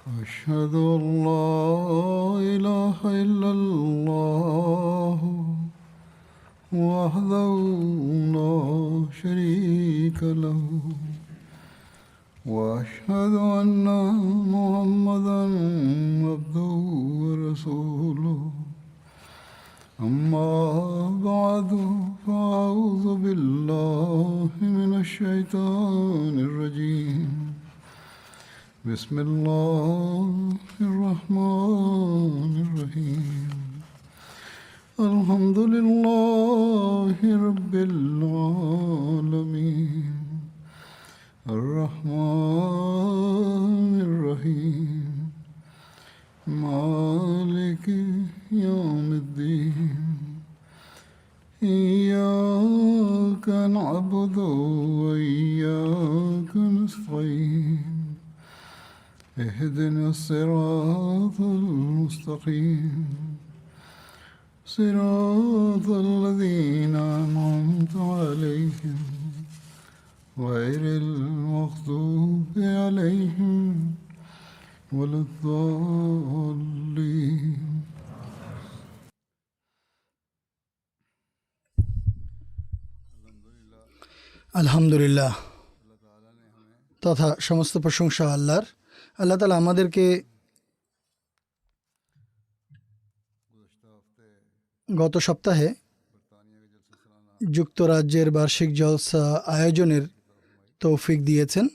أشهد أن لا إله إلا الله وحده لا شريك له وأشهد أن محمدا عبده ورسوله أما بعد فأعوذ بالله من الشيطان الرجيم بسم الله الرحمن الرحيم الحمد لله رب العالمين الرحمن الرحيم مالك يوم الدين إياك نعبد وإياك نستعين اهدنا الصراط المستقيم صراط الذين أنعمت عليهم غير المغضوب عليهم ولا الضالين আলহামদুলিল্লাহ, তথা সমস্ত প্রশংসা আল্লাহর। আল্লাহ তাআলা আমাদেরকে গত সপ্তাহে যুক্তরাজ্যের বার্ষিক জলসা আয়োজনের তৌফিক দিয়েছেন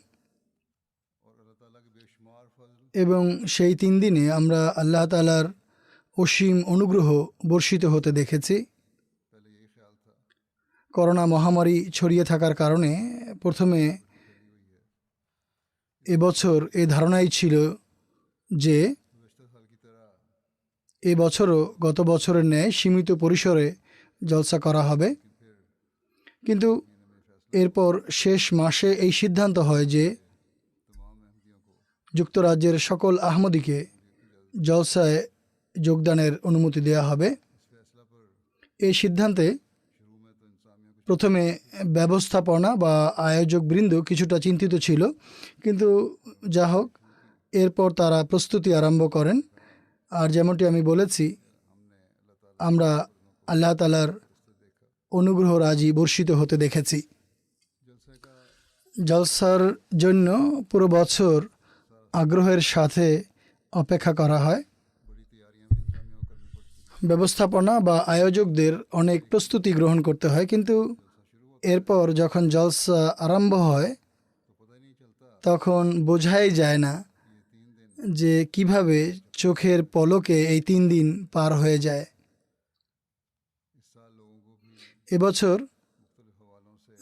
এবং সেই 3 দিনে আমরা আল্লাহ তাআলার অসীম অনুগ্রহ বর্ষিত হতে দেখেছি। করোনা মহামারী ছড়িয়ে থাকার কারণে প্রথমে এবছর এই ধারণাই ছিল যে এবছরও গত বছরের ন্যায় সীমিত পরিসরে জলসা করা হবে, কিন্তু এরপর শেষ মাসে এই সিদ্ধান্ত হয় যে যুক্তরাজ্যের সকল আহমদীকে জলসায় যোগদানের অনুমতি দেওয়া হবে। এই সিদ্ধান্তে প্রথমে ব্যবস্থাপনা বা আয়োজক বৃন্দ কিছুটা চিন্তিত ছিল, কিন্তু যা হোক এরপর তারা প্রস্তুতি আরম্ভ করেন। আর যেমনটি আমি বলেছি, আমরা আল্লাহ তাআলার অনুগ্রহ রাজি বর্ষিত হতে দেখেছি। জলসার জন্য পুরো বছর আগ্রহের সাথে অপেক্ষা করা হয়। ব্যবস্থাপনা বা আয়োজকদের অনেক প্রস্তুতি গ্রহণ করতে হয়, কিন্তু এরপর যখন জলসা আরম্ভ হয় তখন বোঝাই যায় না যে কিভাবে চোখের পলকে এই 3 দিন পার হয়ে যায়। এবছর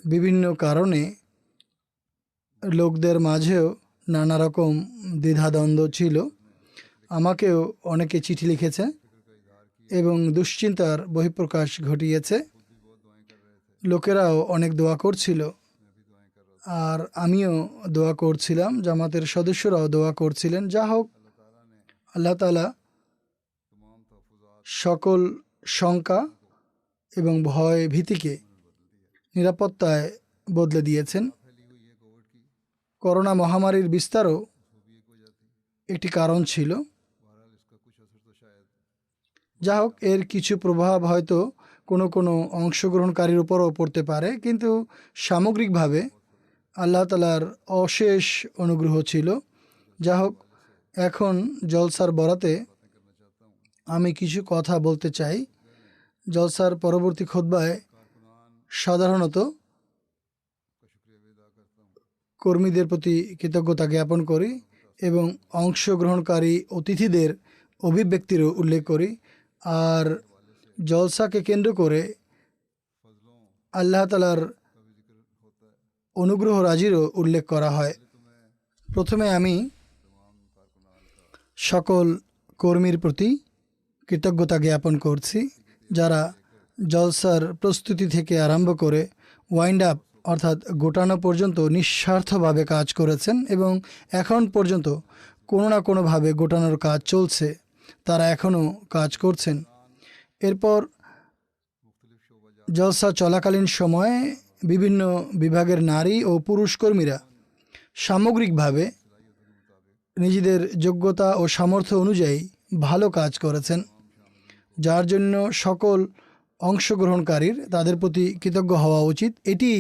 বিভিন্ন কারণে লোকদের মাঝেও নানা রকম দ্বিধাদ্বন্দ্ব ছিল। আমাকেও অনেকে চিঠি লিখেছে এবং দুশ্চিন্তার বহিঃপ্রকাশ ঘটিয়েছে। লোকেরাও অনেক দোয়া করছিল আর আমিও দোয়া করছিলাম, জামাতের সদস্যরাও দোয়া করছিলেন। যা হোক, আল্লাহ তাআলা সকল শঙ্কা এবং ভয় ভীতিকে নিরাপত্তায় বদলে দিয়েছেন। করোনা মহামারীর বিস্তারও একটি কারণ ছিল। যা হোক, এর কিছু প্রভাব হয়তো কোনো কোনো অংশগ্রহণকারীর উপরও পড়তে পারে, কিন্তু সামগ্রিকভাবে আল্লাহ তাআলার অশেষ অনুগ্রহ ছিল। যা হোক, এখন জলসার বরাতে আমি কিছু কথা বলতে চাই। জলসার পরবর্তী খুতবায় সাধারণত কর্মীদের প্রতি কৃতজ্ঞতা জ্ঞাপন করি এবং অংশগ্রহণকারী অতিথিদের অভিব্যক্তিরও উল্লেখ করি। আর জলসাকে কেন্দ্র করে আল্লাহ তাআলার অনুগ্রহ রাজিরও উল্লেখ করা হয়। প্রথমে আমি সকল কর্মীর প্রতি কৃতজ্ঞতা জ্ঞাপন করছি, যারা জলসার প্রস্তুতি থেকে আরম্ভ করে ওয়াইন্ড আপ অর্থাৎ গোটানো পর্যন্ত নিঃস্বার্থভাবে কাজ করেছেন এবং এখন পর্যন্ত কোনো না কোনোভাবে গোটানোর কাজ চলছে। তারা এখনও কাজ করছেন। এরপর জলসা চলাকালীন সময়ে বিভিন্ন বিভাগের নারী ও পুরুষ কর্মীরা সামগ্রিকভাবে নিজেদের যোগ্যতা ও সামর্থ্য অনুযায়ী ভালো কাজ করেছেন, যার জন্য সকল অংশগ্রহণকারীর তাদের প্রতি কৃতজ্ঞ হওয়া উচিত। এটি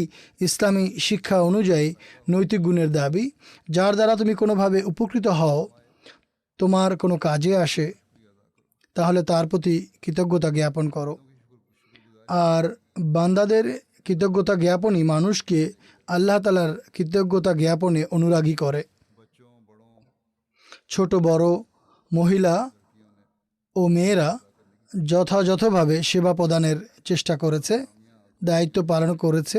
ইসলামী শিক্ষা অনুযায়ী নৈতিক গুণের দাবি। যার দ্বারা তুমি কোনোভাবে উপকৃত হও, তোমার কোনো কাজে আসে, তাহলে তার প্রতি কৃতজ্ঞতা জ্ঞাপন করো। আর বান্দাদের কৃতজ্ঞতা জ্ঞাপনই মানুষকে আল্লাহ তাআলার কৃতজ্ঞতা জ্ঞাপনে অনুরাগী করে। ছোট বড়, মহিলা ও মেয়েরা যথাযথভাবে সেবা প্রদানের চেষ্টা করেছে, দায়িত্ব পালন করেছে।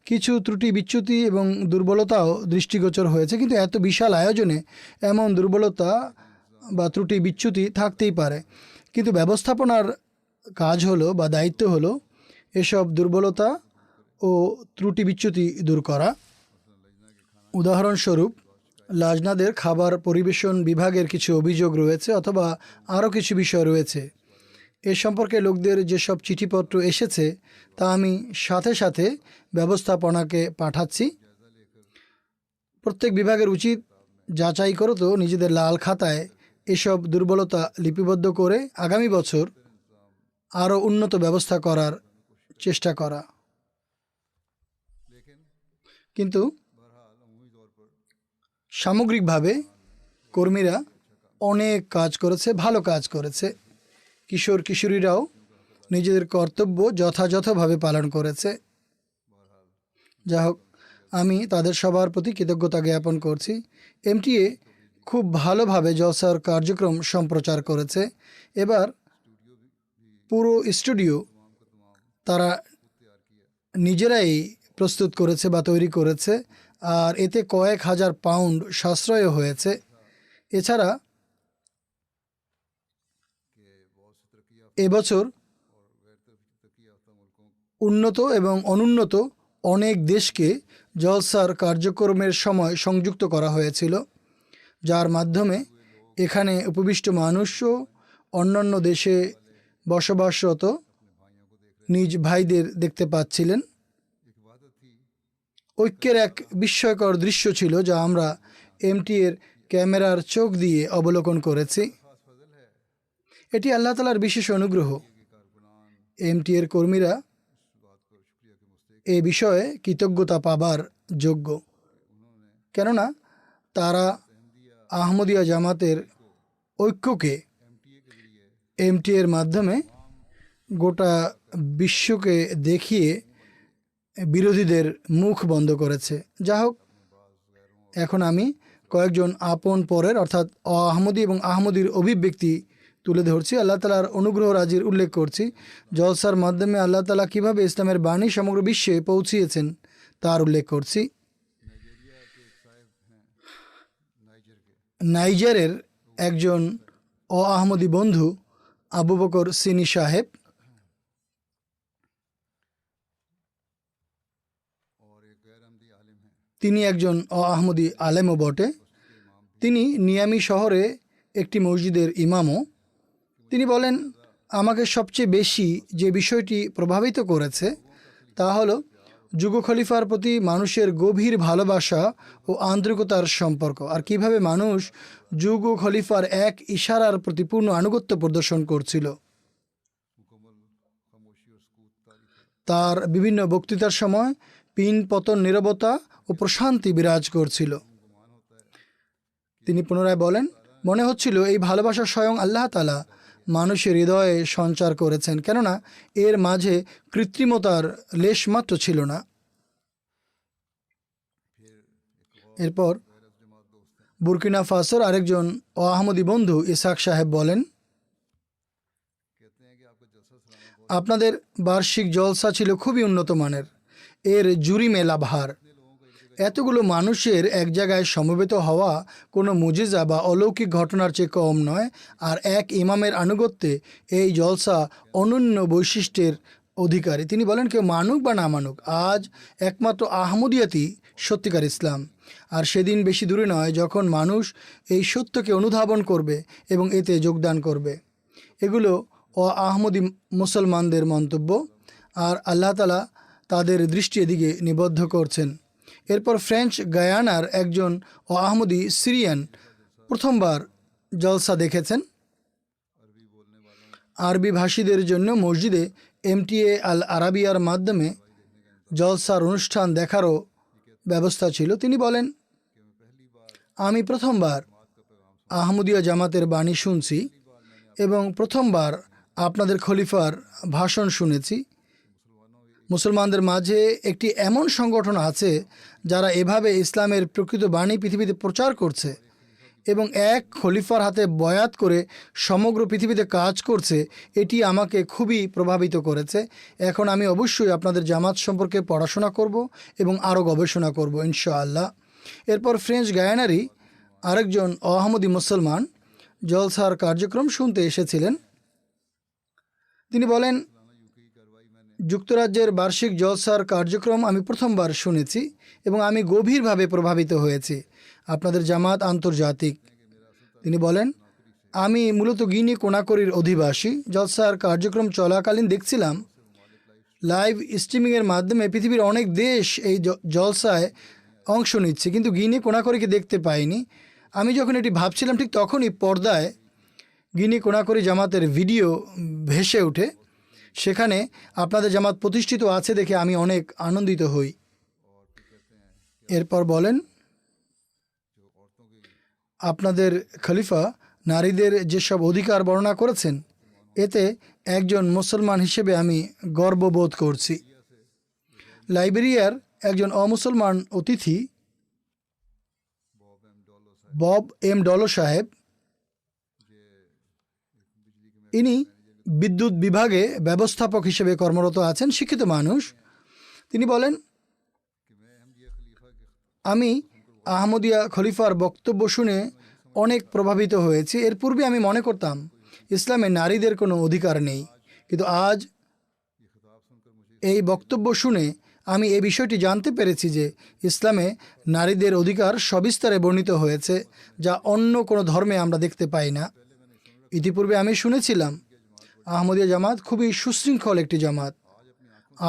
কিছু ত্রুটি বিচ্যুতি এবং দুর্বলতাও দৃষ্টিগোচর হয়েছে, কিন্তু এত বিশাল আয়োজনে এমন দুর্বলতা বা ত্রুটি বিচ্যুতি থাকতেই পারে। কিন্তু ব্যবস্থাপনার কাজ হলো বা দায়িত্ব হলো এসব দুর্বলতা ও ত্রুটি বিচ্যুতি দূর করা। উদাহরণস্বরূপ, লাজনাদের খাবার পরিবেশন বিভাগের কিছু অভিযোগ রয়েছে অথবা আরও কিছু বিষয় রয়েছে। এ সম্পর্কে লোকদের যেসব চিঠিপত্র এসেছে তা আমি সাথে সাথে ব্যবস্থাপনাকে পাঠাচ্ছি। প্রত্যেক বিভাগের উচিত যাচাই করো তো নিজেদের লাল খাতায় এসব দুর্বলতা লিপিবদ্ধ করে আগামী বছর আরও উন্নত ব্যবস্থা করার চেষ্টা করা। কিন্তু সামগ্রিকভাবে কর্মীরা অনেক কাজ করেছে, ভালো কাজ করেছে। কিশোর কিশোরীরাও নিজেদের কর্তব্য যথাযথভাবে পালন করেছে। যা হোক, আমি তাদের সবার প্রতি কৃতজ্ঞতা জ্ঞাপন করছি। এমটিএ খুব ভালোভাবে জলসার কার্যক্রম সম্প্রচার করেছে। এবার পুরো স্টুডিও তারা নিজেরাই প্রস্তুত করেছে বা তৈরি করেছে, আর এতে কয়েক হাজার পাউন্ড সাশ্রয় হয়েছে। এছাড়া এবছর উন্নত এবং অনুন্নত অনেক দেশকে জলসার কার্যক্রমের সময় সংযুক্ত করা হয়েছিল, যার মাধ্যমে এখানে উপবিষ্ট মানুষও অন্যান্য দেশে বসবাসরত নিজ ভাইদের দেখতে পাচ্ছিলেন। ঐক্যের এক বিস্ময়কর দৃশ্য ছিল, যা আমরা এমটিএর ক্যামেরার চোখ দিয়ে অবলোকন করেছি। এটি আল্লাহ তাআলার বিশেষ অনুগ্রহ। এমটিএর কর্মীরা এ বিষয়ে কৃতজ্ঞতা পাবার যোগ্য, কেননা তারা আহমদিয়া জামাতের ঐক্যকে এমটিএর মাধ্যমে গোটা বিশ্বকে দেখিয়ে বিরোধীদের মুখ বন্ধ করেছে। যা হোক, এখন আমি কয়েকজন আপন পরের অর্থাৎ আহমদী এবং আহমদীর অভিব্যক্তি তুলে ধরছি, আল্লাহ তাআলার অনুগ্রহ রাজির উল্লেখ করছি। জলসার মাধ্যমে আল্লাহ তাআলা কীভাবে ইসলামের বাণী সমগ্র বিশ্বে পৌঁছিয়েছেন তার উল্লেখ করছি। নাইজারের একজন আহমদী বন্ধু আবু বকর সিনি সাহেব, তিনি একজন আহমদী আলেমও বটে। তিনি নিয়ামি শহরে একটি মসজিদের ইমামও। তিনি বলেন, আমাকে সবচেয়ে বেশি যে বিষয়টি প্রভাবিত করেছে তা হলো যুগ খলিফার প্রতি মানুষের গভীর ভালোবাসা ও আন্তরিকতার সম্পর্ক, আর কিভাবে মানুষ যুগ খলিফার এক ইশারার প্রতি পূর্ণ আনুগত্য প্রদর্শন করছিল। তার বিভিন্ন বক্তৃতার সময় পিন পতন নীরবতা ও প্রশান্তি বিরাজ করছিল। তিনি পুনরায় বলেন, মনে হচ্ছিল এই ভালোবাসা স্বয়ং আল্লাহ তাআলা মানুষের হৃদয়ে সঞ্চার করেছেন, কেননা এর মাঝে কৃত্রিমতার লেশমাত্র ছিল না। এরপর বুরকিনা ফাসোর আরেকজন আহমদী বন্ধু ইসাক সাহেব বলেন, আপনাদের বার্ষিক জলসা ছিল খুবই উন্নত মানের। এর জুরি মেলা ভার। এতগুলো মানুষের এক জায়গায় সমবেত হওয়া কোনো মুজিজা বা অলৌকিক ঘটনার চেয়ে কম নয়। আর এক ইমামের আনুগত্যে এই জলসা অনন্য বৈশিষ্ট্যের অধিকারী। তিনি বলেন, কেউ মানুক বা না মানুক, আজ একমাত্র আহমদিয়াতি সত্যিকার ইসলাম। আর সেদিন বেশি দূরে নয় যখন মানুষ এই সত্যকে অনুধাবন করবে এবং এতে যোগদান করবে। এগুলো আহমদী মুসলমানদের মন্তব্য, আর আল্লাহ তাআলা তাদের দৃষ্টি এদিকে নিবদ্ধ করছেন। এরপর ফ্রেঞ্চ গায়ানার একজন আহমদী সিরিয়ান প্রথমবার জলসা দেখেছেন। আরবি ভাষীদের জন্য মসজিদে MTA আল আরাবিয়ার মাধ্যমে জলসার অনুষ্ঠান দেখারও ব্যবস্থা ছিল। তিনি বলেন, আমি প্রথমবার আহমদিয়া জামাতের বাণী শুনছি এবং প্রথমবার আপনাদের খলিফার ভাষণ শুনেছি। মুসলমানদের মাঝে একটি এমন সংগঠন আছে যারা এভাবে ইসলামের প্রকৃত বাণী পৃথিবীতে প্রচার করছে এবং এক খলিফার হাতে বয়াত করে সমগ্র পৃথিবীতে কাজ করছে। এটি আমাকে খুবই প্রভাবিত করেছে। এখন আমি অবশ্যই আপনাদের জামাত সম্পর্কে পড়াশোনা করব এবং আরও গবেষণা করব ইনশাআল্লাহ। এরপর ফ্রেঞ্চ গায়ানারই আরেকজন আহমদি মুসলমান জলসার কার্যক্রম শুনতে এসেছিলেন। তিনি বলেন, যুক্তরাজ্যের বার্ষিক জলসার কার্যক্রম আমি প্রথমবার শুনেছি এবং আমি গভীরভাবে প্রভাবিত হয়েছি। আপনাদের জামাত আন্তর্জাতিক। তিনি বলেন, আমি মূলত গিনি কোনাকরির অধিবাসী। জলসার কার্যক্রম চলাকালীন দেখছিলাম লাইভ স্ট্রিমিংয়ের মাধ্যমে পৃথিবীর অনেক দেশ এই জলসায় অংশ নিচ্ছে, কিন্তু গিনি কোনাকরিকে দেখতে পাইনি। আমি যখন এটি ভাবছিলাম ঠিক তখনই পর্দায় গিনি কোনাকরি জামাতের ভিডিও ভেসে ওঠে। সেখানে আপনাদের জামাত প্রতিষ্ঠিত আছে দেখে আমি অনেক আনন্দিত হই। এরপর বলেন, আপনাদের খলিফা নারীদের যেসব অধিকার বর্ণনা করেছেন এতে একজন মুসলমান হিসেবে আমি গর্ববোধ করছি। লাইবেরিয়ার একজন অমুসলমান অতিথি বব এম ডলো সাহেব, ইনি বিদ্যুৎ বিভাগে ব্যবস্থাপক হিসেবে কর্মরত আছেন, শিক্ষিত মানুষ। তিনি বলেন, আমি আহমদিয়া খলিফার বক্তব্য শুনে অনেক প্রভাবিত হয়েছি। এর পূর্বে আমি মনে করতাম ইসলামে নারীদের কোনো অধিকার নেই, কিন্তু আজ এই বক্তব্য শুনে আমি এই বিষয়টি জানতে পেরেছি যে ইসলামে নারীদের অধিকার সবিস্তারে বর্ণিত হয়েছে, যা অন্য কোনো ধর্মে আমরা দেখতে পাই না। ইতিপূর্বে আমি শুনেছিলাম আহমদিয়া জামাত খুবই সুশৃঙ্খল একটি জামাত।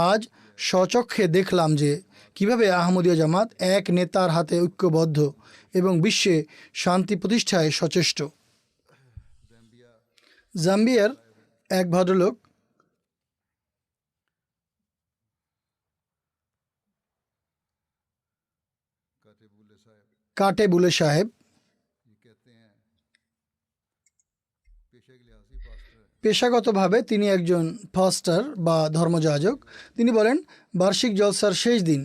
আজ স্বচক্ষে দেখলাম যে কিভাবে আহমদিয়া জামাত এক নেতার হাতে ঐক্যবদ্ধ এবং বিশ্বে শান্তি প্রতিষ্ঠায় সচেষ্ট। জাম্বিয়ার এক ভদ্রলোক কাটে বুলে সাহেব পেশাগতভাবে তিনি একজন ফাস্টার বা ধর্মযাজক। তিনি বলেন, বার্ষিক জলসার শেষ দিন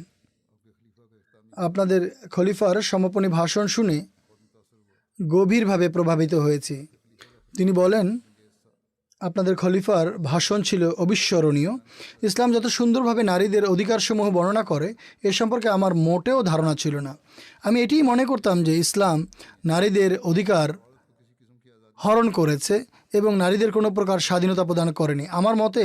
আপনাদের খলিফার সমাপনী ভাষণ শুনে গভীরভাবে প্রভাবিত হয়েছি। তিনি বলেন, আপনাদের খলিফার ভাষণ ছিল অবিস্মরণীয়। ইসলাম যত সুন্দরভাবে নারীদের অধিকারসমূহ বর্ণনা করে এ সম্পর্কে আমার মোটেও ধারণা ছিল না। আমি এটিই মনে করতাম যে ইসলাম নারীদের অধিকার হরণ করেছে এবং নারীদের কোনো প্রকার স্বাধীনতা প্রদান করেনি। আমার মতে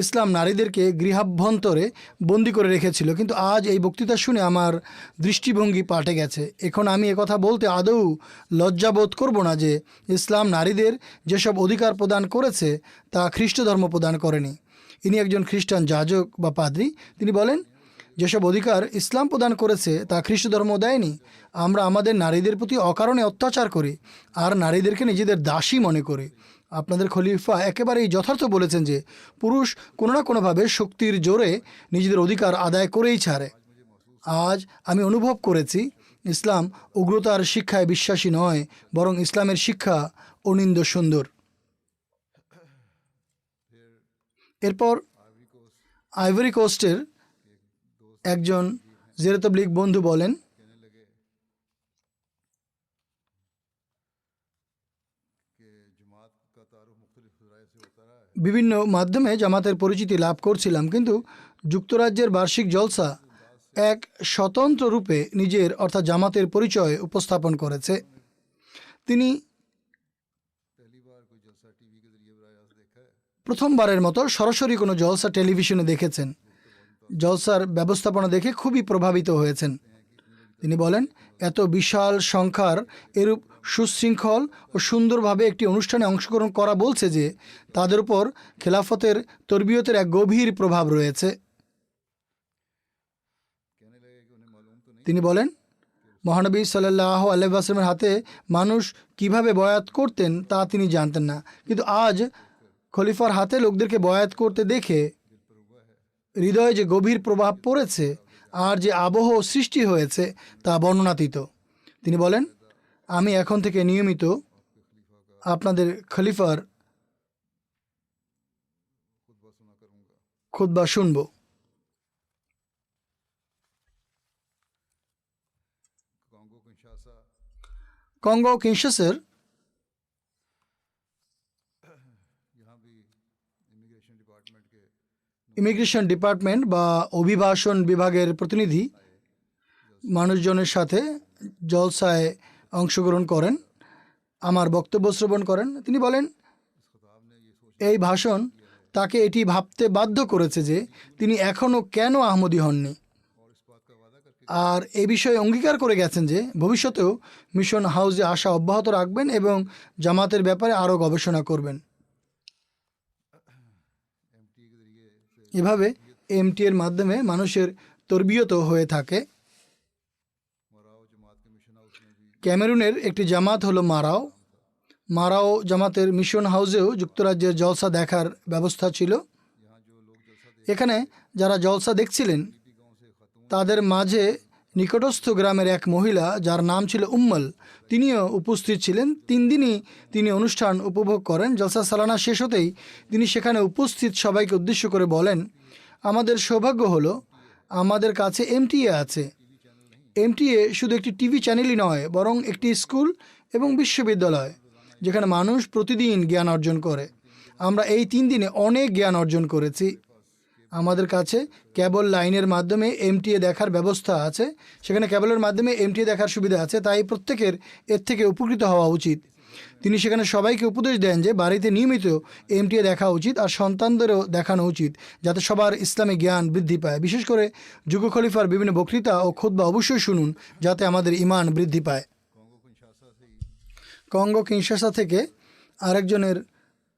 ইসলাম নারীদেরকে গৃহাভ্যন্তরে বন্দি করে রেখেছিল, কিন্তু আজ এই বক্তৃতা শুনে আমার দৃষ্টিভঙ্গি পাল্টে গেছে। এখন আমি একথা বলতে আদৌ লজ্জাবোধ করব না যে ইসলাম নারীদের যেসব অধিকার প্রদান করেছে তা খ্রিস্ট ধর্ম প্রদান করেনি। ইনি একজন খ্রিস্টান যাজক বা পাদ্রী। তিনি বলেন, যেসব অধিকার ইসলাম প্রদান করেছে তা খ্রিস্ট ধর্ম দেয়নি। আমরা আমাদের নারীদের প্রতি অকারণে অত্যাচার করি আর নারীদেরকে নিজেদের দাসী মনে করি। আপনাদের খলিফা একেবারেই যথার্থ বলেছেন যে পুরুষ কোনো না কোনোভাবে শক্তির জোরে নিজেদের অধিকার আদায় করেই ছাড়ে। আজ আমি অনুভব করেছি ইসলাম উগ্রতার শিক্ষায় বিশ্বাসী নয়, বরং ইসলামের শিক্ষা অনিন্দ সুন্দর। এরপর আইভরি কোস্টের একজন জেরতবলিগ বন্ধু বলেন, বিভিন্ন মাধ্যমে জামাতের পরিচিতি লাভ করছিলাম, কিন্তু যুক্তরাজ্যের বার্ষিক জলসা এক স্বতন্ত্র রূপে নিজের অর্থাৎ জামাতের পরিচয় উপস্থাপন করেছে। তিনি প্রথমবারের মতো সরাসরি কোনো জলসা টেলিভিশনে দেখেছেন। জলসার ব্যবস্থাপনা দেখে খুবই প্রভাবিত হয়েছেন। তিনি বলেন, এত বিশাল সংখ্যার এরূপ সুশৃঙ্খল ও সুন্দরভাবে একটি অনুষ্ঠানে অংশগ্রহণ করা বলছে যে তাদের উপর খেলাফতের তরবিয়তের এক গভীর প্রভাব রয়েছে। তিনি বলেন, মহানবী সাল্লাল্লাহু আলাইহি ওয়াসাল্লামের হাতে মানুষ কিভাবে বয়াত করতেন তা তিনি জানতেন না, কিন্তু আজ খলিফার হাতে লোকদেরকে বয়াত করতে দেখে হৃদয়ে যে গভীর প্রভাব পড়েছে আর যে আবহ সৃষ্টি হয়েছে তা বর্ণনাতীত। তিনি বলেন, আমি এখন থেকে নিয়মিত আপনাদের খলিফার খুতবা শুনব। কঙ্গো কিনশাসার ইমিগ্রেশন ডিপার্টমেন্ট বা অভিবাসন বিভাগের প্রতিনিধি মানুষজনের সাথে জলসায় অংশগ্রহণ করেন, আমার বক্তব্য শ্রবণ করেন। তিনি বলেন, এই ভাষণ তাকে এটি ভাবতে বাধ্য করেছে যে তিনি এখনও কেন আহমদী হননি, আর এ বিষয়ে অঙ্গীকার করে গেছেন যে ভবিষ্যতেও মিশন হাউসে আসা অব্যাহত রাখবেন এবং জামাতের ব্যাপারে আরও গবেষণা করবেন। এভাবে এমটি এর মাধ্যমে মানুষের তরবিয়ত হয়ে থাকে। ক্যামেরুনের একটি জামাত হলো মারাও জামাতের মিশন হাউসেও যুক্তরাজ্যের জলসা দেখার ব্যবস্থা ছিল। এখানে যারা জলসা দেখছিলেন তাদের মাঝে নিকটস্থ গ্রামের এক মহিলা যার নাম ছিল উম্মল, তিনিও উপস্থিত ছিলেন। 3 দিনই তিনি অনুষ্ঠান উপভোগ করেন। জলসা সালানা শেষ হতেই তিনি সেখানে উপস্থিত সবাইকে উদ্দেশ্য করে বলেন, আমাদের সৌভাগ্য হলো আমাদের কাছে এমটিএ আছে। এমটিএ শুধু একটি টিভি চ্যানেলই নয়, বরং একটি স্কুল এবং বিশ্ববিদ্যালয় যেখানে মানুষ প্রতিদিন জ্ঞান অর্জন করে। আমরা এই 3 দিনে অনেক জ্ঞান অর্জন করেছি। আমাদের কাছে কেবল লাইনের মাধ্যমে এমটিএ দেখার ব্যবস্থা আছে, সেখানে কেবলের মাধ্যমে এমটিএ দেখার সুবিধা আছে, তাই প্রত্যেকের এর থেকে উপকৃত হওয়া উচিত। তিনি সেখানে সবাইকে উপদেশ দেন যে বাড়িতে নিয়মিত এমটিএ দেখা উচিত আর সন্তানদেরও দেখানো উচিত, যাতে সবার ইসলামী জ্ঞান বৃদ্ধি পায়। বিশেষ করে যুগ খলিফার বিভিন্ন বক্তৃতা ও খুতবা অবশ্যই শুনুন, যাতে আমাদের ঈমান বৃদ্ধি পায়। কঙ্গো কিনশাসা থেকে আরেকজনের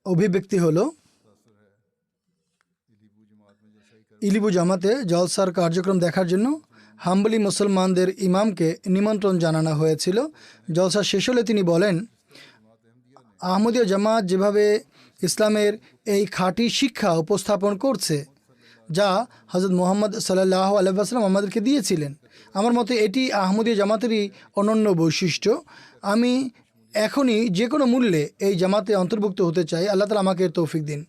অভিব্যক্তি হলো, ইলিবু জামাতে জলসার কার্যক্রম দেখার জন্য হাম্বলি মুসলমানদের ইমামকে নিমন্ত্রণ জানানো হয়েছিল। জলসা শেষ হলে তিনি বলেন, আহমদীয় জামাত যেভাবে ইসলামের এই খাঁটি শিক্ষা উপস্থাপন করছে যা হযরত মুহাম্মদ সাল্লাল্লাহু আলাইহি ওয়াসাল্লাম আমাদেরকে দিয়েছিলেন, আমার মতে এটি আহমদীয় জামাতেরই অনন্য বৈশিষ্ট্য। আমি এখনই যে কোনো মূল্যে এই জামাতে অন্তর্ভুক্ত হতে চাই। আল্লাহ তাআলা আমাকে এর তৌফিক দিন।